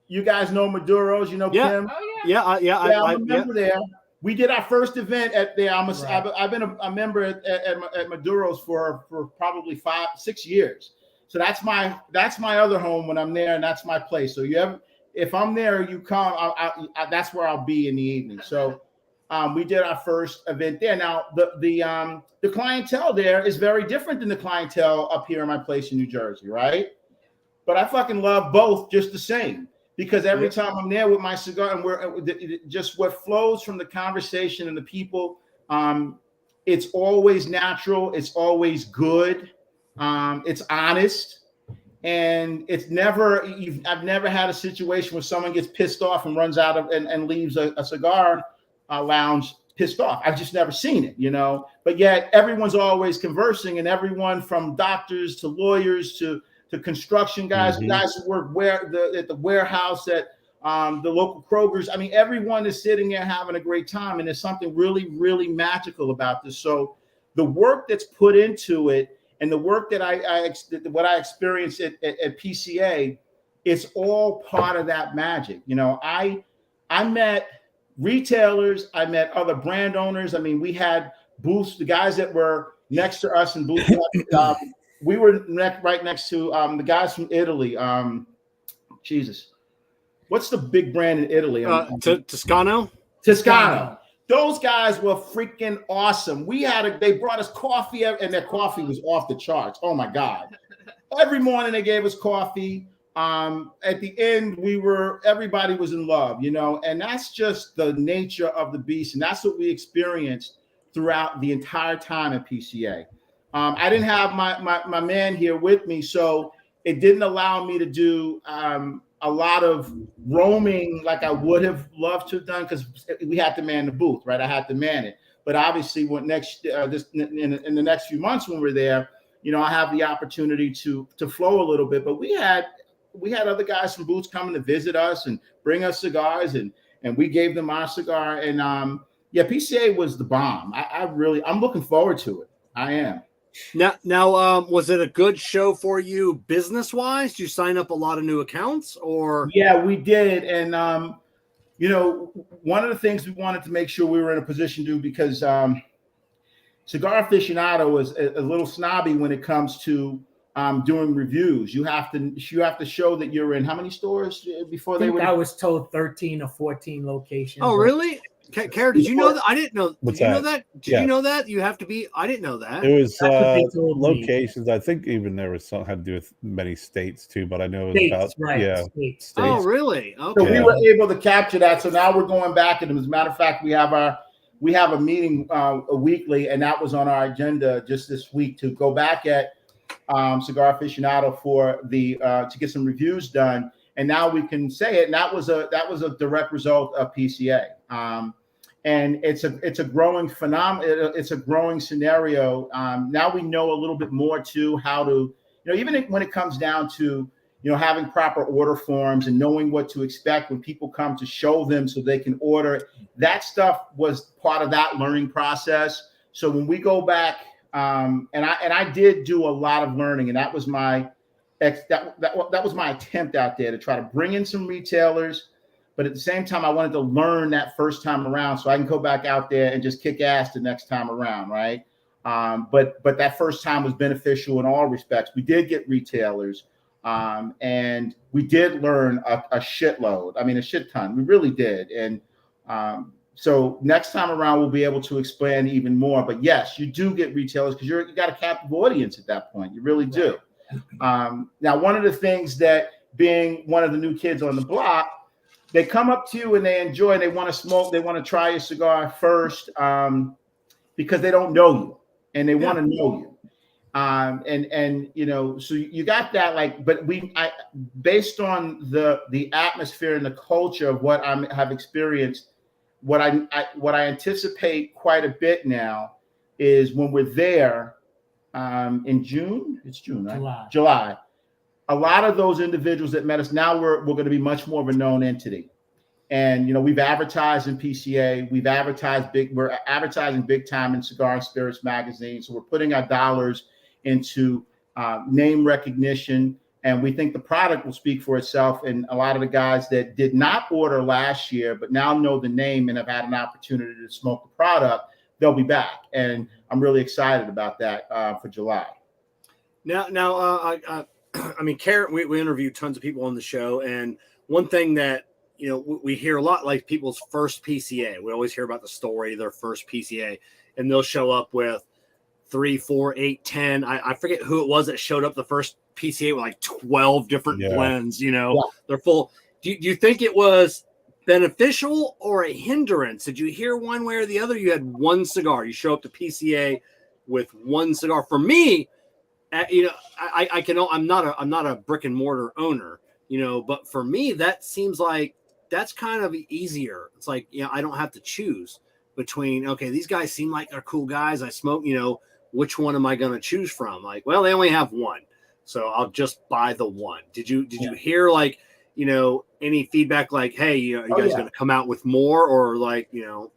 You guys know Maduro's, Kim? Oh yeah. Yeah, I'm a member there. We did our first event at there. I've been a member at Maduro's for probably 5-6 years. So that's my other home when I'm there, and that's my place. So if I'm there, you come. That's where I'll be in the evening. So we did our first event there. Now the clientele there is very different than the clientele up here in my place in New Jersey, right? But I fucking love both just the same, because every time I'm there with my cigar, and just what flows from the conversation and the people, it's always natural. It's always good. It's honest. And it's I've never had a situation where someone gets pissed off and runs out and leaves a cigar lounge pissed off. I've just never seen it, but yet everyone's always conversing, and everyone from doctors to lawyers to construction guys, guys who work at the warehouse, at the local Kroger's. I mean, everyone is sitting there having a great time, and there's something really, really magical about this. So the work that's put into it, and the work that what I experienced at PCA, it's all part of that magic. I met retailers, I met other brand owners. I mean, we had booths, the guys that were next to us in booths. We were right next to the guys from Italy. Jesus, what's the big brand in Italy? Toscano. Those guys were freaking awesome. They brought us coffee, and their coffee was off the charts. Oh my God. Every morning they gave us coffee. At the end, everybody was in love, and that's just the nature of the beast. And that's what we experienced throughout the entire time at PCA. I didn't have my man here with me, so it didn't allow me to do a lot of roaming like I would have loved to have done, because we had to man the booth, right? I had to man it. But obviously, in the next few months when we're there, I have the opportunity to flow a little bit. But we had other guys from booths coming to visit us and bring us cigars, and we gave them our cigar. And PCA was the bomb. I'm looking forward to it. I am. Now, was it a good show for you business-wise? Did you sign up a lot of new accounts, or? Yeah, we did. And, one of the things we wanted to make sure we were in a position to do, because Cigar Aficionado is a little snobby when it comes to doing reviews. You have to show that you're in how many stores before they were? I was told 13 or 14 locations. Oh, really? Kerr, did you know that? I didn't know. What's you that? know that? Did you know that? You have to be. I didn't know that. It was locations. I think even there was some had to do with many states too, but I know it was States, about right? States. Oh, really? Okay. So we were able to capture that. So now we're going back, and as a matter of fact, we have a meeting weekly, and that was on our agenda just this week to go back at Cigar Aficionado for to get some reviews done. And now we can say it. And that was a direct result of PCA. And it's a growing phenomenon. It's a growing scenario. Now we know a little bit more too how to, even when it comes down to, having proper order forms and knowing what to expect when people come to show them so they can order. That stuff was part of that learning process. So when we go back, and I did do a lot of learning, and that was my attempt out there to try to bring in some retailers, But at the same time, I wanted to learn that first time around so I can go back out there and just kick ass the next time around, right? But that first time was beneficial in all respects. We did get retailers, and we did learn a shitload. I mean, a shit ton. We really did. And so next time around, we'll be able to expand even more. But yes, you do get retailers because you got a captive audience at that point. You really do. Now, one of the things that being one of the new kids on the block, they come up to you and they enjoy, and they want to smoke. They want to try your cigar first because they don't know you and they want to know you. And you know, so you got that, like, but based on the atmosphere and the culture of what I have experienced, what I anticipate quite a bit now is when we're there in June. It's June, right? July. A lot of those individuals that met us, now we're going to be much more of a known entity. And, you know, we've advertised in PCA, we're advertising big time in Cigar and Spirits magazine. So we're putting our dollars into name recognition, and we think the product will speak for itself. And a lot of the guys that did not order last year, but now know the name and have had an opportunity to smoke the product, they'll be back. And I'm really excited about that for July. I mean, Kerr, we interviewed tons of people on the show, and one thing that, you know, we hear a lot, like people's first PCA. We always hear about the story, their first PCA, and they'll show up with 3, 4, 8, 10. I forget who it was that showed up the first PCA with like 12 different blends. You know, they're full. Do you think it was beneficial or a hindrance? Did you hear one way or the other? You had one cigar. You show up to PCA with one cigar. For me, you know, I'm not a brick and mortar owner, you know, but for me, that seems like that's kind of easier. It's like, you know, I don't have to choose between, okay, these guys seem like they're cool guys. I smoke, you know, which one am I going to choose from? Like, well, they only have one, so I'll just buy the one. Did you hear, like, you know, any feedback like, hey, you know, are you guys going to come out with more, or like, you know?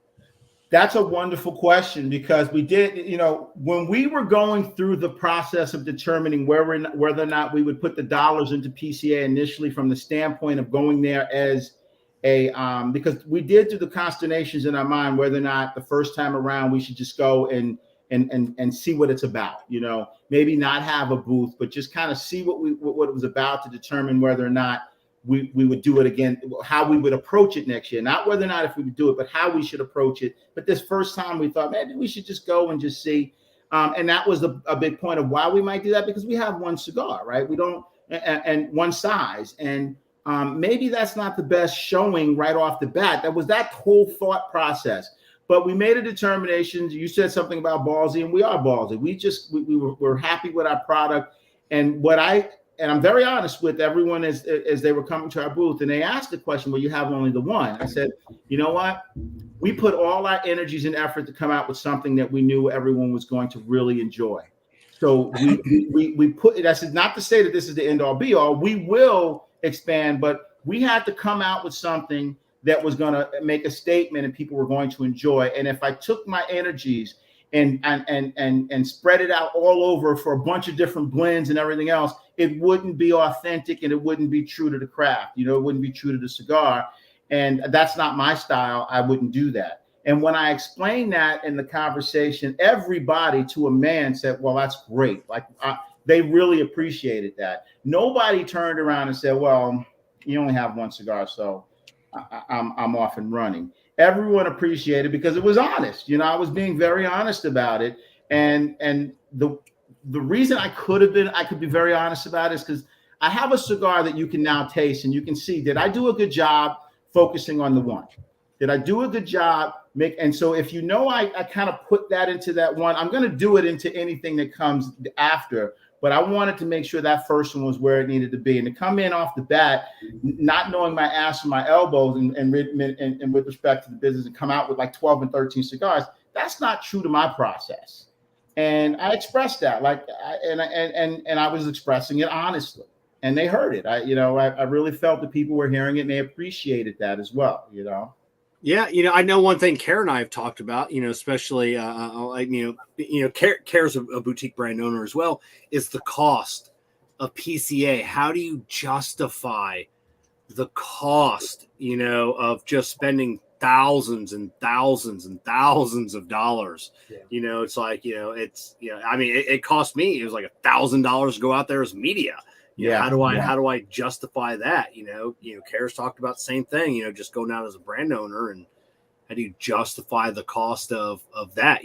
That's a wonderful question, because we did, you know, when we were going through the process of determining whether or not we would put the dollars into PCA initially, from the standpoint of going there as a, because we did do the consternations in our mind whether or not the first time around we should just go and see what it's about, you know, maybe not have a booth, but just kind of see what it was about, to determine whether or not we would do it again, how we would approach it next year. Not whether or not if we would do it, but how we should approach it. But this first time we thought maybe we should just go and just see. And that was a big point of why we might do that, because we have one cigar, right? We don't, and one size. And maybe that's not the best showing right off the bat. That was that whole thought process. But we made a determination. You said something about ballsy, and we are ballsy. We're happy with our product. And I'm very honest with everyone as they were coming to our booth, and they asked the question, well, you have only the one. I said, you know what? We put all our energies and effort to come out with something that we knew everyone was going to really enjoy. So we put it. That's not to say that this is the end all be all. We will expand, but we had to come out with something that was going to make a statement and people were going to enjoy. And if I took my energies and spread it out all over for a bunch of different blends and everything else, it wouldn't be authentic, and it wouldn't be true to the craft. You know, it wouldn't be true to the cigar. And that's not my style. I wouldn't do that. And when I explained that in the conversation, everybody to a man said, well, that's great. Like, they really appreciated that. Nobody turned around and said, well, you only have one cigar, so I'm off and running. Everyone appreciated, because it was honest. You know, I was being very honest about it. And the reason I could be very honest about it is because I have a cigar that you can now taste, and you can see, did I do a good job focusing on the one? Did I do a good job? And so if you know, I kind of put that into that one, I'm going to do it into anything that comes after. But I wanted to make sure that first one was where it needed to be. And to come in off the bat, not knowing my ass from my elbows and with respect to the business, and come out with like 12 and 13 cigars, that's not true to my process. And I expressed that, and I was expressing it honestly, and they heard it. I really felt that people were hearing it, and they appreciated that as well, you know. Yeah, you know, I know one thing Kerr and I have talked about, you know, especially, Kerr's a boutique brand owner as well, is the cost of PCA. How do you justify the cost, of just spending thousands and thousands and thousands of dollars. Yeah. It's like, I mean, it cost me, it was like $1,000 to go out there as media. How do I justify that? Kerr's talked about the same thing, just going out as a brand owner, and how do you justify the cost of that?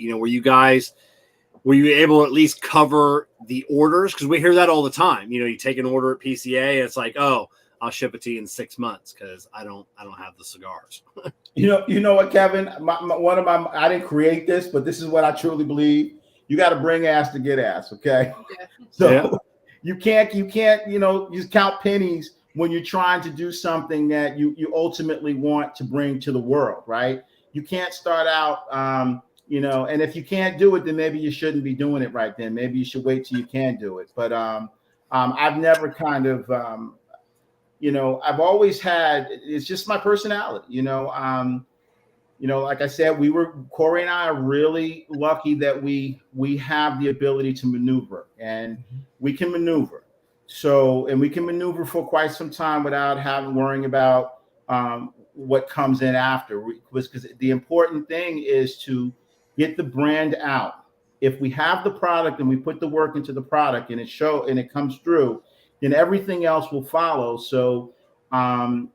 Were you able to at least cover the orders? Because we hear that all the time. You take an order at PCA, and it's like, oh, I'll ship it to you in 6 months because I don't have the cigars. You know what, Kevin? I didn't create this, but this is what I truly believe. You got to bring ass to get ass, okay? Yeah. So you can't just count pennies when you're trying to do something that you ultimately want to bring to the world, right? You can't start out, and if you can't do it, then maybe you shouldn't be doing it right then. Maybe you should wait till you can do it. But I've never kind of, I've always had, it's just my personality, like I said, Corey and I are really lucky that we have the ability to maneuver, and we can maneuver. So, and we can maneuver for quite some time without worrying about what comes in after, because the important thing is to get the brand out. If we have the product and we put the work into the product and it comes through, then everything else will follow. So, I'm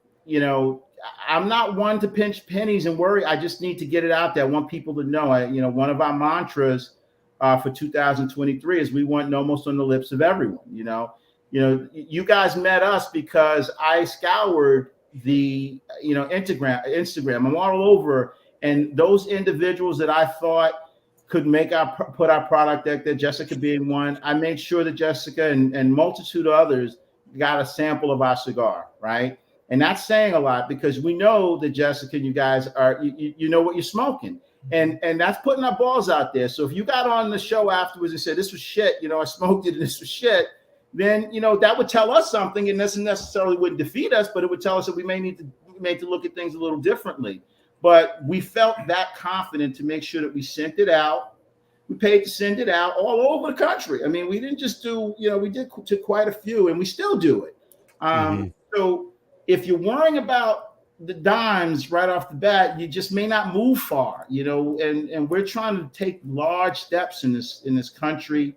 not one to pinch pennies and worry. I just need to get it out there. I want people to know. One of our mantras for 2023 is we want Nomos on the lips of everyone. You guys met us because I scoured the Instagram. I'm all over, and those individuals that I thought could put our product out there, Jessica being one, I made sure that Jessica and multitude of others got a sample of our cigar, right? And that's saying a lot, because we know that Jessica and you guys are, you know what you're smoking. And that's putting our balls out there. So if you got on the show afterwards and said, this was shit, I smoked it and this was shit, then, that would tell us something, and doesn't necessarily would defeat us, but it would tell us that we may need to look at things a little differently. But we felt that confident to make sure that we sent it out. We paid to send it out all over the country. I mean, we didn't just do, we did to quite a few, and we still do it. So if you're worrying about the dimes right off the bat, you just may not move far, and we're trying to take large steps in this country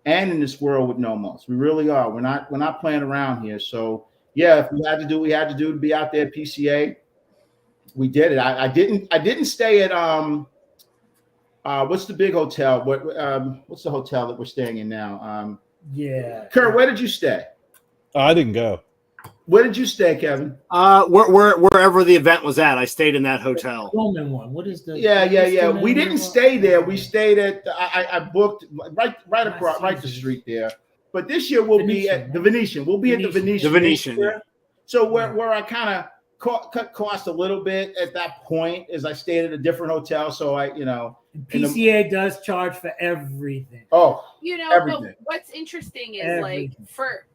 and in this world with Nomos. We really are. We're not playing around here. So yeah, if we had to do what we had to do to be out there at PCA, we did it. I didn't stay at what's the big hotel? What's the hotel that we're staying in now? Kerr, where did you stay? I didn't go. Where did you stay, Kevin? Wherever the event was at, I stayed in that hotel. Roman one. What is the? Yeah. We didn't stay there. We stayed at. I booked right across the street there. But this year we'll be at the Venetian. We'll be at the Venetian. The Venetian. Yeah. So where I kind of cut cost a little bit at that point is I stayed at a different hotel. So PCA does charge for everything. Oh, but what's interesting is for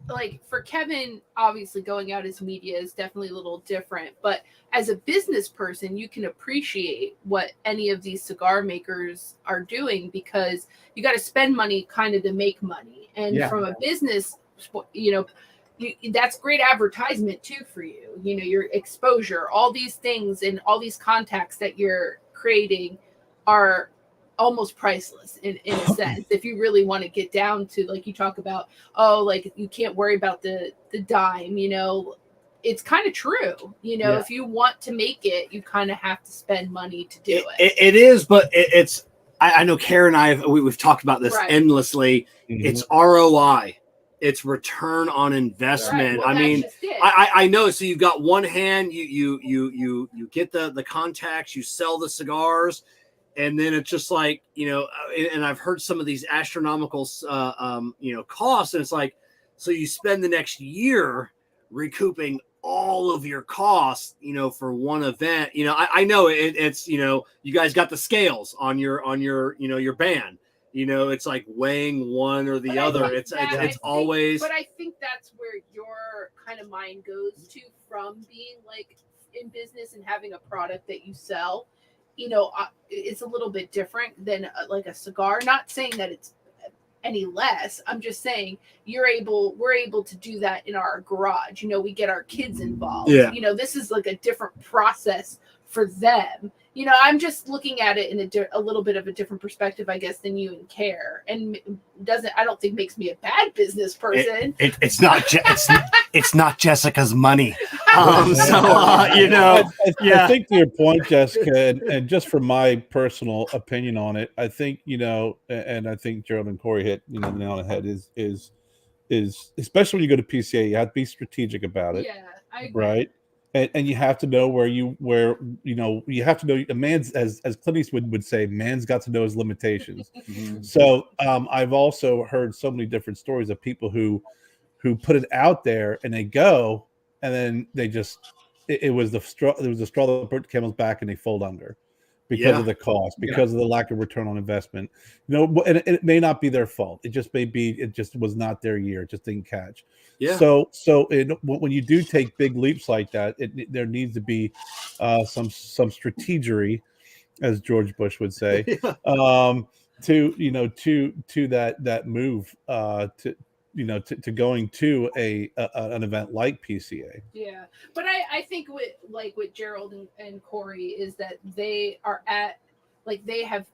Kevin, obviously going out as media is definitely a little different, but as a business person, you can appreciate what any of these cigar makers are doing, because you got to spend money kind of to make money. And from a business, that's great advertisement too for you. Your exposure, all these things and all these contacts that you're creating are almost priceless in a sense. If you really want to get down to, like you talk about, you can't worry about the dime, it's kind of true. If you want to make it, you kind of have to spend money to do it. It is, but it's, I know Kerr and we've talked about this endlessly. Mm-hmm. It's ROI. It's return on investment. Right. Well, I mean, I know. So you've got one hand, you get the contacts, you sell the cigars, and then it's just like, and I've heard some of these astronomical, costs, and it's like, so you spend the next year recouping all of your costs, for one event. I know it's, you guys got the scales on your band. It's like weighing one or the other. It's always. But I think that's where your kind of mind goes to, from being like in business and having a product that you sell. It's a little bit different than like a cigar. Not saying that it's any less. I'm just saying we're able to do that in our garage. You know, we get our kids involved. Yeah. You know, this is like a different process for them. You know, I'm just looking at it in a little bit of a different perspective, I guess, than you and Kerr, and I don't think makes me a bad business person. It's not Jessica's money. You know, I think to your point, Jessica, and just from my personal opinion on it, I think, you know, and I think Jerrold and Corey hit, you know, the nail on the head is especially when you go to PCA, you have to be strategic about it. Yeah, I agree. Right. And you have to know where you know, you have to know a man's, as Clint Eastwood would say, man's got to know his limitations. So I've also heard so many different stories of people who put it out there and they go and then they just it was the straw that put the camel's back and they fold under because of the cost, because of the lack of return on investment. You know, and it may not be their fault. It just may be it just was not their year. It just didn't catch. Yeah. So when you do take big leaps like that, there needs to be some strategery, as George Bush would say, to that move to going to an event like PCA. Yeah, but I think with Jerrold and Corey is that they are they have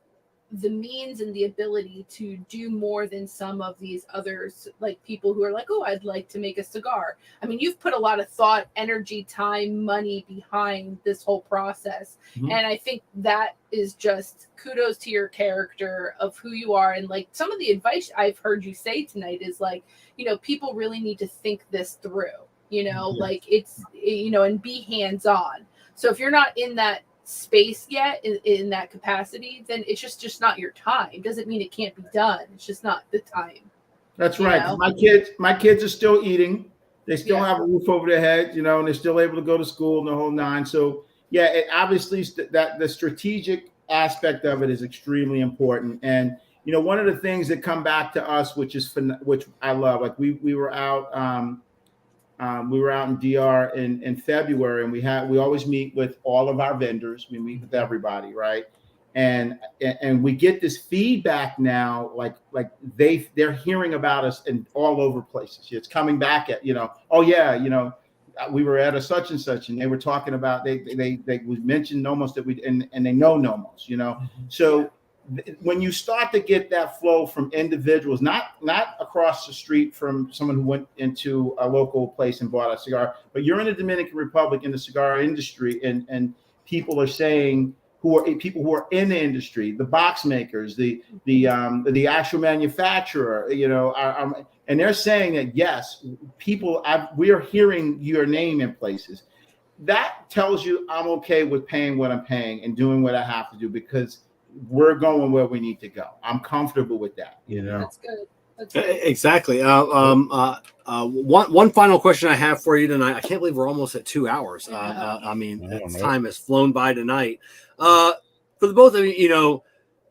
the means and the ability to do more than some of these others, like people who are like, oh, I'd like to make a cigar. I mean, you've put a lot of thought, energy, time, money behind this whole process. Mm-hmm. And I think that is just kudos to your character of who you are. And like some of the advice I've heard you say tonight is like, you know, people really need to think this through, you know, like it's, you know, and be hands-on. So if you're not in that space yet in that capacity, then it's just not your time. Doesn't mean it can't be done. It's just not the time. That's right. Know? My kids are still eating. They still have a roof over their heads, you know, and they're still able to go to school and the whole nine. So yeah, it obviously that the strategic aspect of it is extremely important. And you know, one of the things that come back to us, which I love, like we were out in DR in February, and we always meet with all of our vendors. We meet with everybody, right? And we get this feedback now, like they're hearing about us in all over places. It's coming back at, you know, oh yeah, you know, we were at a such and such, and they were talking about they mentioned Nomos and they know Nomos, you know. So when you start to get that flow from individuals, not across the street from someone who went into a local place and bought a cigar, but you're in the Dominican Republic in the cigar industry, and people are saying people who are in the industry, the box makers, the actual manufacturer, you know, and they're saying that yes, we are hearing your name in places. That tells you I'm okay with paying what I'm paying and doing what I have to do because we're going where we need to go. I'm comfortable with that, you know. That's good. That's good. Exactly. One final question I have for you tonight. I can't believe we're almost at 2 hours. I mean, time has flown by tonight. For the both of you, you know,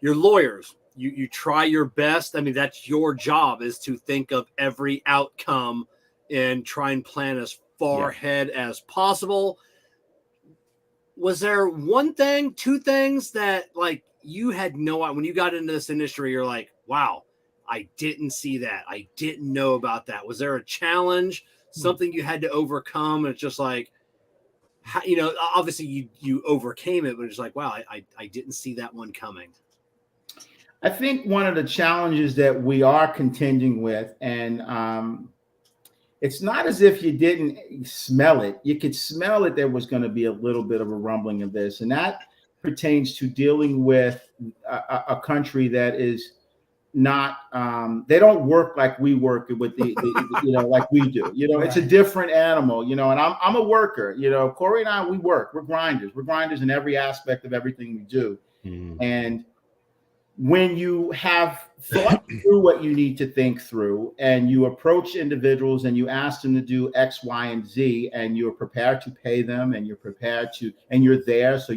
you're lawyers. You try your best. I mean, that's your job, is to think of every outcome and try and plan as far ahead as possible. Was there one thing, two things that like you had no idea when you got into this industry? You're like, wow, I didn't see that. I didn't know about that. Was there a challenge, something you had to overcome? And it's just like, you know, obviously you overcame it, but it's like, wow, I didn't see that one coming. I think one of the challenges that we are contending with, and it's not as if you didn't smell it. You could smell it. There was going to be a little bit of a rumbling of this, and that pertains to dealing with a country that is not. They don't work like we work with the you know, like we do. You know, it's a different animal. You know, and I'm a worker. You know, Corey and I, we work. We're grinders. We're grinders in every aspect of everything we do, and when you have thought through what you need to think through and you approach individuals and you ask them to do X, Y, and Z, and you're prepared to pay them and you're prepared to, and you're there. So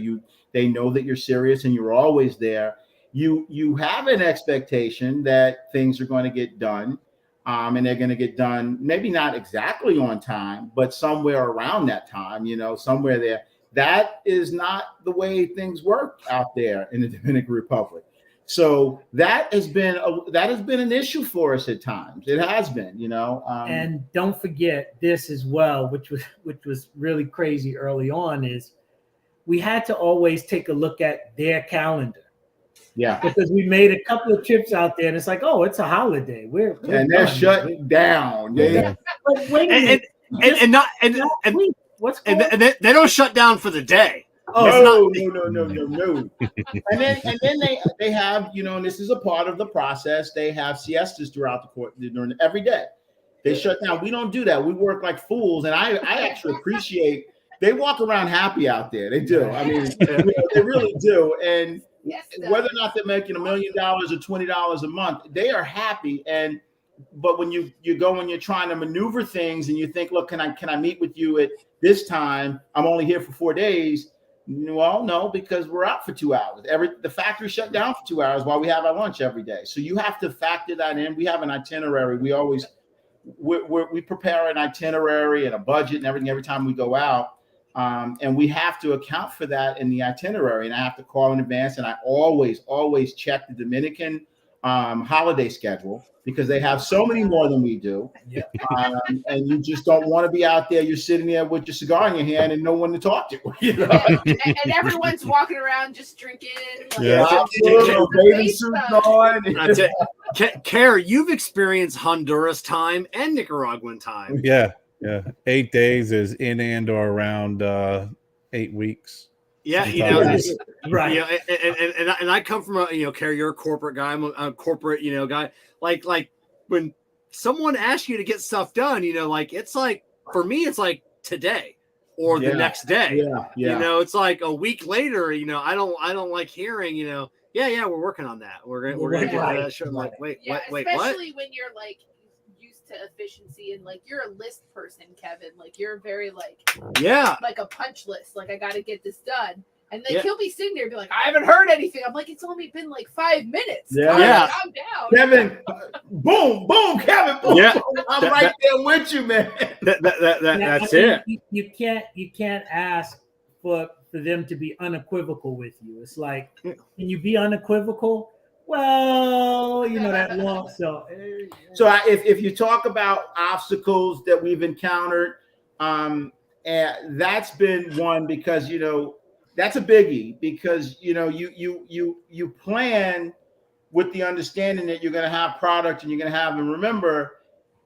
they know that you're serious and you're always there. You have an expectation that things are going to get done, and they're going to get done, maybe not exactly on time, but somewhere around that time, you know, somewhere there. That is not the way things work out there in the Dominican Republic. So that has been an issue for us at times. It has been, and don't forget this as well, which was really crazy early on, is we had to always take a look at their calendar. Yeah, because we made a couple of trips out there, and it's like, oh, it's a holiday. We're and they're shut down. Yeah. But wait a minute, what's going on? And they don't shut down for the day. Oh no. and then they have, and this is a part of the process. They have siestas throughout the court during every day. They shut down. We don't do that. We work like fools, and I actually appreciate. They walk around happy out there. They do. I mean, they really do. And whether or not they're making $1 million or $20 a month, they are happy. But when you go and you're trying to maneuver things and you think, look, can I meet with you at this time? I'm only here for 4 days. Well, no, because we're out for 2 hours. The factory shut down for 2 hours while we have our lunch every day. So you have to factor that in. We have an itinerary. We prepare an itinerary and a budget and everything every time we go out. And we have to account for that in the itinerary. And I have to call in advance. And I always check the Dominican holiday schedule because they have so many more than we do. Yeah. And you just don't want to be out there. You're sitting there with your cigar in your hand and no one to talk to. And everyone's walking around just drinking. Bathing suits on. Kerr, you've experienced Honduras time and Nicaraguan time. Yeah. 8 days is in and or around 8 weeks. Yeah, right. And I come from Kerr, you're a corporate guy. I'm a corporate, guy. Like when someone asks you to get stuff done, it's like, for me, it's like today or the next day. Yeah. It's like a week later. I don't like hearing. We're working on that. We're gonna get that shit. I'm like, wait, what? Especially when you're like used to efficiency and like you're a list person, Kevin. Like you're very like a punch list. Like I got to get this done. And then he'll be sitting there and be like, I haven't heard anything. I'm like, it's only been like 5 minutes. Calm down. Kevin, boom, Kevin, boom. Yeah. I'm right there with you, man. That's it. You can't ask for them to be unequivocal with you. It's like, can you be unequivocal? Well, that long. So if you talk about obstacles that we've encountered, and that's been one because that's a biggie because you plan with the understanding that you're going to have product and you're going to have, and remember,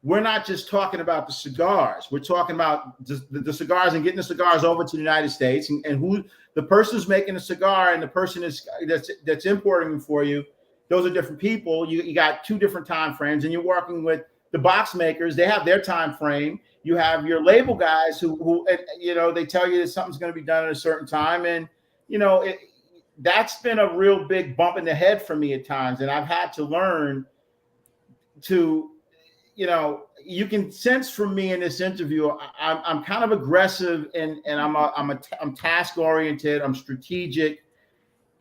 we're not just talking about the cigars. We're talking about the cigars and getting the cigars over to the United States and who the person who's making the cigar and the person that's importing them for you. Those are different people. You got 2 different time frames, and you're working with the box makers. They have their time frame. You have your label guys who they tell you that something's going to be done at a certain time, and that's been a real big bump in the head for me at times. And I've had to learn to, you can sense from me in this interview, I'm kind of aggressive and I'm task oriented. I'm strategic.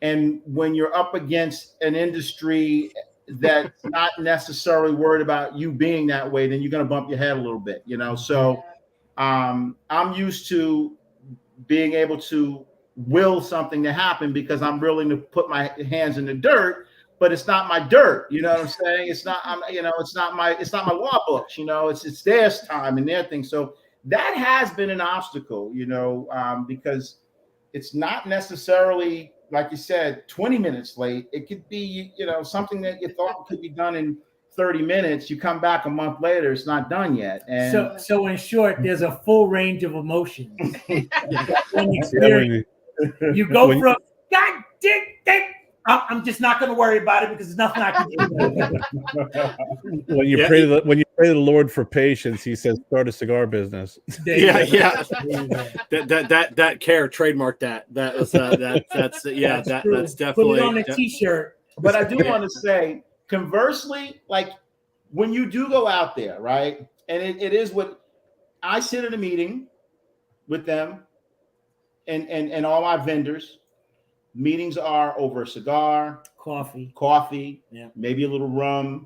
And when you're up against an industry that's not necessarily worried about you being that way, then you're going to bump your head a little bit, So I'm used to being able to will something to happen because I'm willing to put my hands in the dirt, but it's not my dirt. You know what I'm saying? It's not, it's not my law books, it's their time and their thing. So that has been an obstacle, because it's not necessarily, like you said, 20 minutes late. It could be, something that you thought could be done in 30 minutes. You come back a month later, it's not done yet. And so in short, there's a full range of emotions. You go from God damn, I'm just not going to worry about it because there's nothing I can do. When you pray to the Lord for patience, He says, "Start a cigar business." That Kerr trademark that. That's definitely. Put it on a T-shirt. But I do want to say, conversely, like when you do go out there, right, and it is what I sit at a meeting with them and all my vendors. Meetings are over a cigar, coffee, maybe a little rum.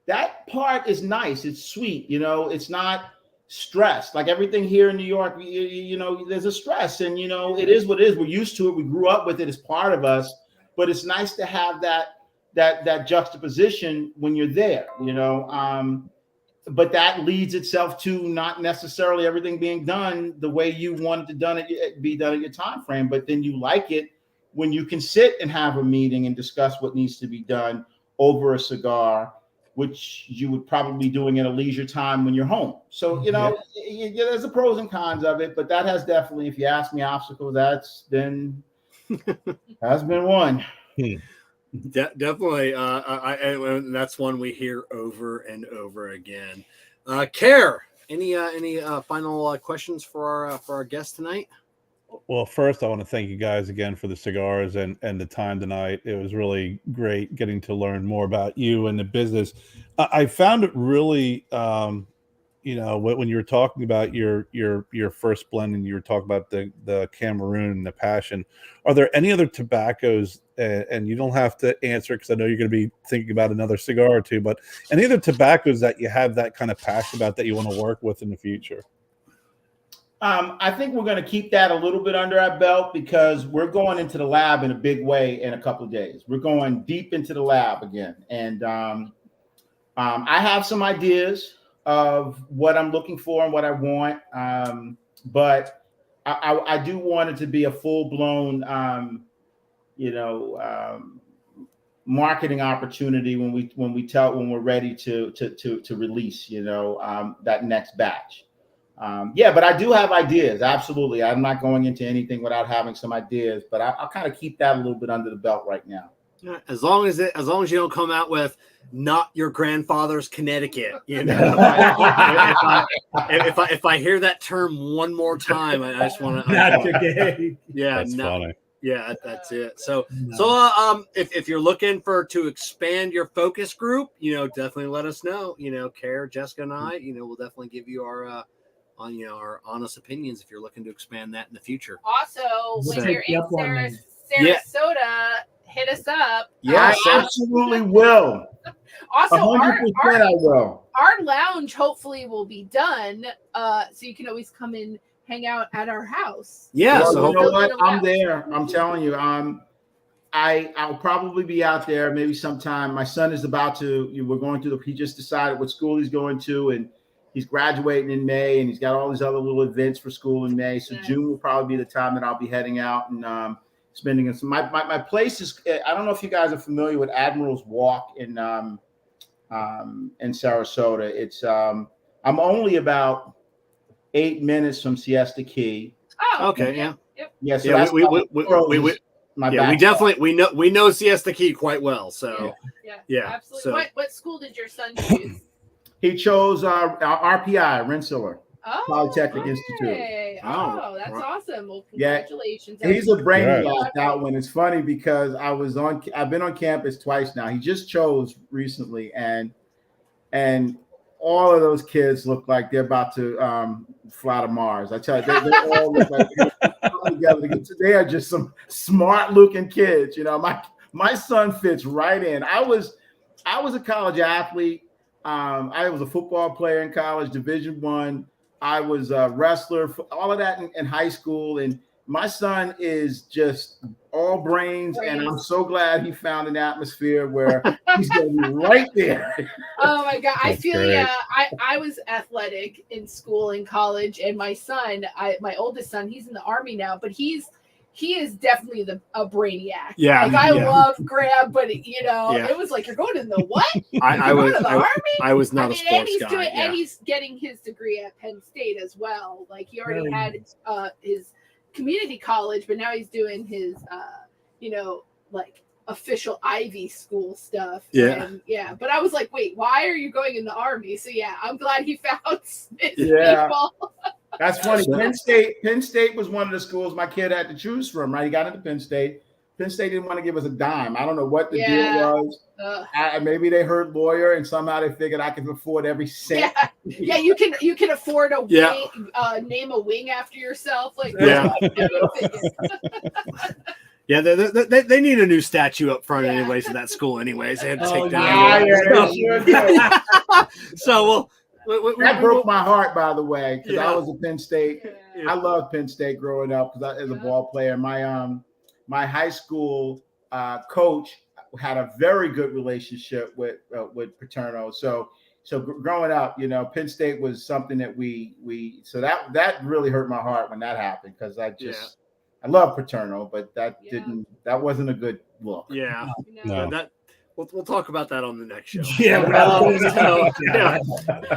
That part is nice. It's sweet. It's not stressed. Like everything here in New York, there's a stress, and it is what it is. We're used to it. We grew up with it as part of us. But it's nice to have that that juxtaposition when you're there, you know. But that leads itself to not necessarily everything being done the way you want it to be done at your time frame. But then you like it when you can sit and have a meeting and discuss what needs to be done over a cigar, which you would probably be doing at a leisure time when you're home. So, you know, there's the pros and cons of it, but that has definitely, if you ask me, obstacles, has been one. Definitely. And that's one we hear over and over again. Kerr, any final questions for our guest tonight? Well, first, I want to thank you guys again for the cigars and the time tonight. It was really great getting to learn more about you and the business. I found it really, you know, when you were talking about your first blend and you were talking about the Cameroon and the Passion, are there any other tobaccos, and you don't have to answer because I know you're going to be thinking about another cigar or two, but any other tobaccos that you have that kind of passion about that you want to work with in the future? I think we're going to keep that a little bit under our belt because we're going into the lab in a big way in a couple of days. We're going deep into the lab again. And I have some ideas of what I'm looking for and what I want. But I do want it to be a full-blown, marketing opportunity when we're ready to release, that next batch. But I do have ideas. Absolutely. I'm not going into anything without having some ideas, but I'll kind of keep that a little bit under the belt right now. As long as you don't come out with not your grandfather's Connecticut, if I hear that term one more time, I just want to. That's funny. Yeah, that's it. So if you're looking to expand your focus group, definitely let us know. Kerr, Jessica, and I, we'll definitely give you our honest opinions if you're looking to expand that in the future. Also, when you're in Sarasota, hit us up. Yeah, I absolutely will. Also, 100% I will. Our lounge hopefully will be done, so you can always come and hang out at our house. Yeah, well, so you know what? I'm there. I'm telling you. I'll probably be out there maybe sometime. My son is about to. We're going through. He just decided what school he's going to, and he's graduating in May, and he's got all these other little events for school in May. So June will probably be the time that I'll be heading out and spending. My place is. I don't know if you guys are familiar with Admiral's Walk in Sarasota. It's I'm only about 8 minutes from Siesta Key. Oh, okay, yeah. Yeah, so that's we know Siesta Key quite well. So yeah, absolutely. So, what school did your son choose? He chose RPI, Rensselaer Polytechnic Institute. Oh, that's awesome. Well, congratulations. Yeah, he's a brainiac, that one. It's funny because I've been on campus twice now. He just chose recently, and all of those kids look like they're about to fly to Mars. I tell you, they all look like together. They are just some smart-looking kids. My son fits right in. I was a college athlete. I was a football player in college, Division I. I was a wrestler, all of that in high school. And my son is just all brains. And I'm so glad he found an atmosphere where he's going to be right there. Oh, my God. I feel I was athletic in school and college. And my son, my oldest son, he's in the Army now, but he is definitely a brainiac. Yeah, I love grab, but it was like, you're going to the what? I was to the Army? I was not a sports guy. And he's getting his degree at Penn State as well. Like he already had his community college, but now he's doing his like official Ivy school stuff. Yeah. And, but I was like, wait, why are you going in the Army? So I'm glad he found his people. That's funny. Penn State was one of the schools my kid had to choose from, right? He got into Penn State. Penn State didn't want to give us a dime. I don't know what the deal was. Maybe they heard lawyer and somehow they figured I could afford every cent. Yeah, you can afford a wing, name a wing after yourself. Like Yeah, they need a new statue up front anyways in that school anyways. They had to take that. So that broke my heart, by the way, because I was a Penn State. I loved Penn State growing up because as a ball player. My high school coach had a very good relationship with Paterno. So growing up, you know, Penn State was something that so that really hurt my heart when that happened, because I love Paterno, but that wasn't a good look. Yeah. No. That we'll talk about that on the next show. Yeah.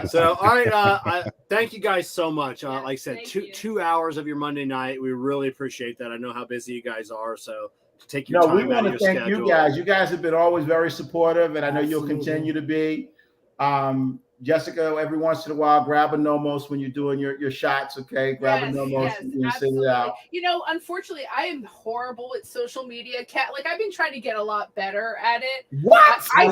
So all right, I thank you guys so much. Like I said, thank you. 2 hours of your Monday night. We really appreciate that. I know how busy you guys are, so to take your time We out want of to your thank schedule. you guys. You guys have been always very supportive, and I know you'll Absolutely. continue to be. Jessica, every once in a while, grab a Nomos when you're doing your shots, okay? Grab a Nomos and send it out. You know, unfortunately, I am horrible at social media. Like, I've been trying to get a lot better at it. What? I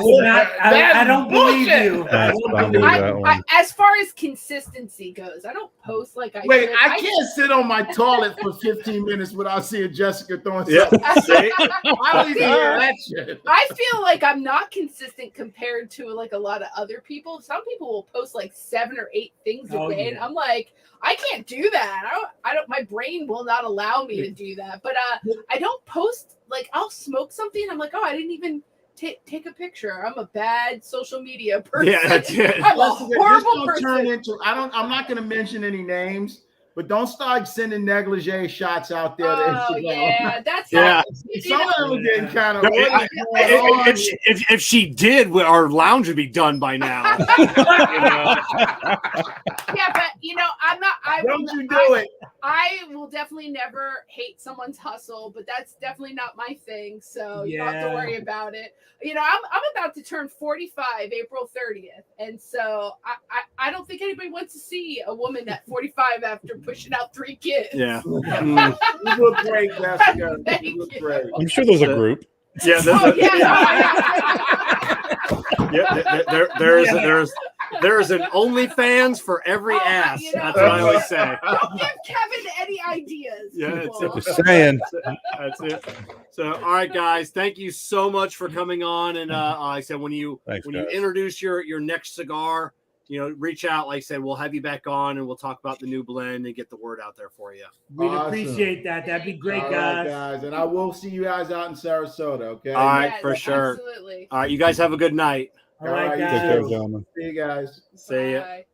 don't believe you. I don't believe that one. As far as consistency goes, I don't post like I Wait, should. I can't sit on my toilet for 15 minutes without seeing Jessica throwing Yeah. something. See? I don't even hear that shit. I feel like I'm not consistent compared to like a lot of other people. Some people will post like 7 or 8 things a day, and I'm like, I can't do that. I don't. My brain will not allow me to do that. But I don't post, like, I'll smoke something. I'm like, oh, I didn't even take a picture. I'm a bad social media person. Yeah, that's it. I'm a horrible person. I'm not going to mention any names, but don't start sending negligee shots out there to Instagram. Yeah, that's Yeah. Some of them are getting kind of. If she did, our lounge would be done by now. Yeah, but you know, Don't you do it? I will definitely never hate someone's hustle, but that's definitely not my thing. So you don't have to worry about it. You know, I'm about to turn 45 April 30th, and so I don't think anybody wants to see a woman at 45 after pushing out 3 kids. Yeah. You look great, Jessica. You look great. I'm sure there's a group. Yeah. There's an OnlyFans for every ass. You know, That's what I always say. Don't give Kevin any ideas. Yeah, people. Just saying. That's it. So, all right, guys, thank you so much for coming on. And like I said, when you introduce your next cigar, you know, reach out. Like I said, we'll have you back on, and we'll talk about the new blend and get the word out there for you. We'd appreciate that. That'd be great, guys. And I will see you guys out in Sarasota. Okay. All right, for sure. Absolutely. All right, you guys have a good night. All right, Take guys. care, gentlemen. See you guys. See ya. Bye.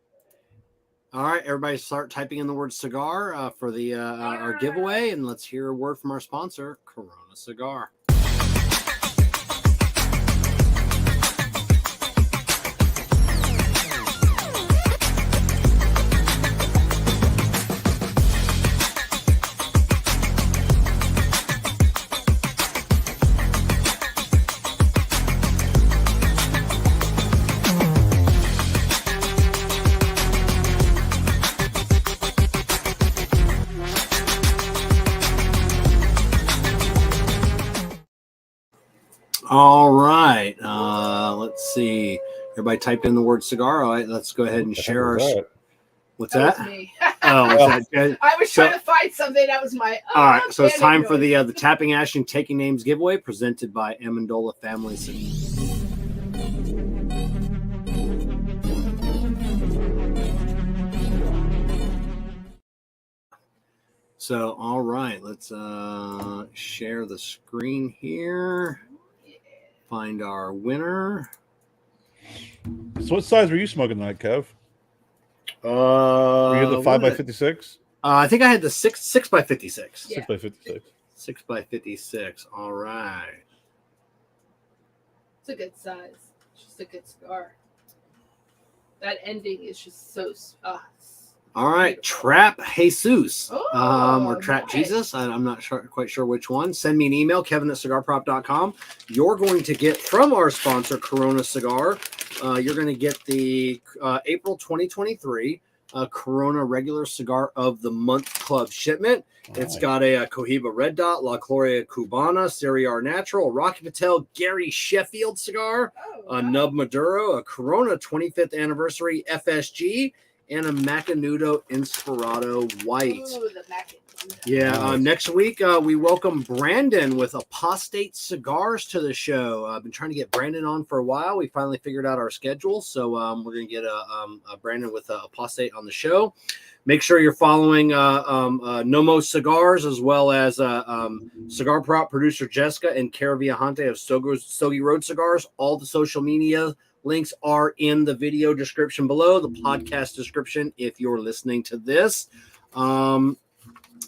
All right, everybody, start typing in the word cigar for the our giveaway, and let's hear a word from our sponsor, Corona Cigar. All right. Let's see. Everybody typed in the word cigar. All right, let's go ahead and share our. What's that? Was me. I was trying to find something that was my. All right, so it's time for the Tapping Ash and Taking Names giveaway presented by Amendola Family Cigars. So, all right, let's share the screen here. Find our winner. So, what size were you smoking tonight, Kev? Were you the 5x56? I think I had the 6x56. 6x56. 6x56. All right. It's a good size. It's just a good cigar. That ending is just so. All right, Trap Jesus, or Trap nice. Jesus. I'm not quite sure which one. Send me an email, kevin@cigarprop.com. You're going to get from our sponsor, Corona Cigar. You're going to get the April 2023 Corona Regular Cigar of the Month Club shipment. It's got a Cohiba Red Dot, La Gloria Cubana, Siriar Natural, Rocky Patel, Gary Sheffield cigar, a Nub Maduro, a Corona 25th Anniversary FSG, and a Macanudo Inspirado White. Ooh, the Macanudo. Yeah, next week we welcome Brandon with Apostate Cigars to the show. I've been trying to get Brandon on for a while. We finally figured out our schedule, so we're going to get Brandon with Apostate on the show. Make sure you're following Nomos Cigars, as well as cigar prop producer Jessica and Kerr Viajante of Stogie Road Cigars. All the social media links are in the video description below, the podcast description if you're listening to this.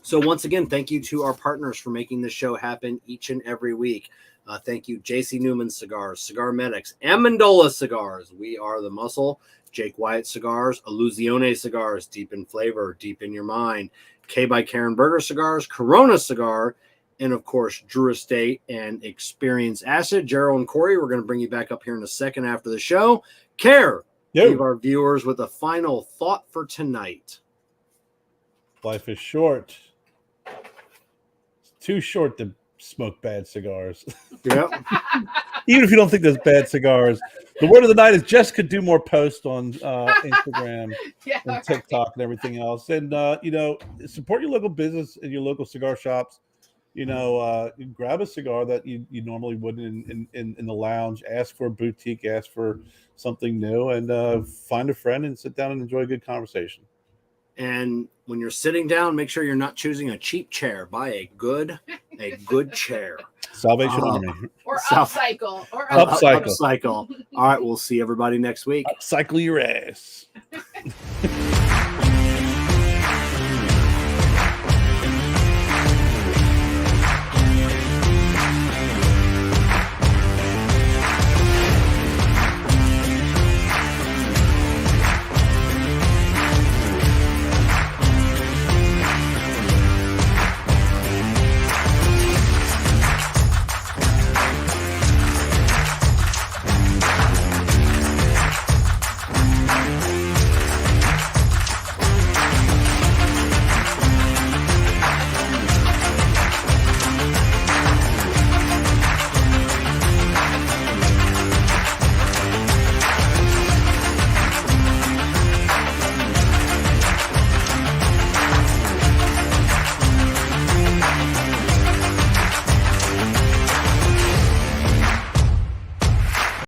So once again, thank you to our partners for making this show happen each and every week. Thank you, JC Newman Cigars, CigarMedics, Amendola Cigars, We Are the Muscle, Jake Wyatt Cigars, Illusione Cigars, deep in flavor, deep in your mind, K by Karen Berger Cigars, Corona Cigar, and of course, Drew Estate and Experience Acid. Jerrold and Corey, we're going to bring you back up here in a second after the show. Kerr, leave our viewers with a final thought for tonight. Life is short. It's too short to smoke bad cigars. Yep. Even if you don't think there's bad cigars. The word of the night is Jessica do more posts on Instagram and TikTok and everything else. And, support your local business and your local cigar shops. Grab a cigar that you normally wouldn't in the lounge. Ask for a boutique. Ask for something new. And find a friend and sit down and enjoy a good conversation. And when you're sitting down, make sure you're not choosing a cheap chair. Buy a good chair. Salvation Army. Or upcycle. Upcycle. All right, we'll see everybody next week. Upcycle your ass.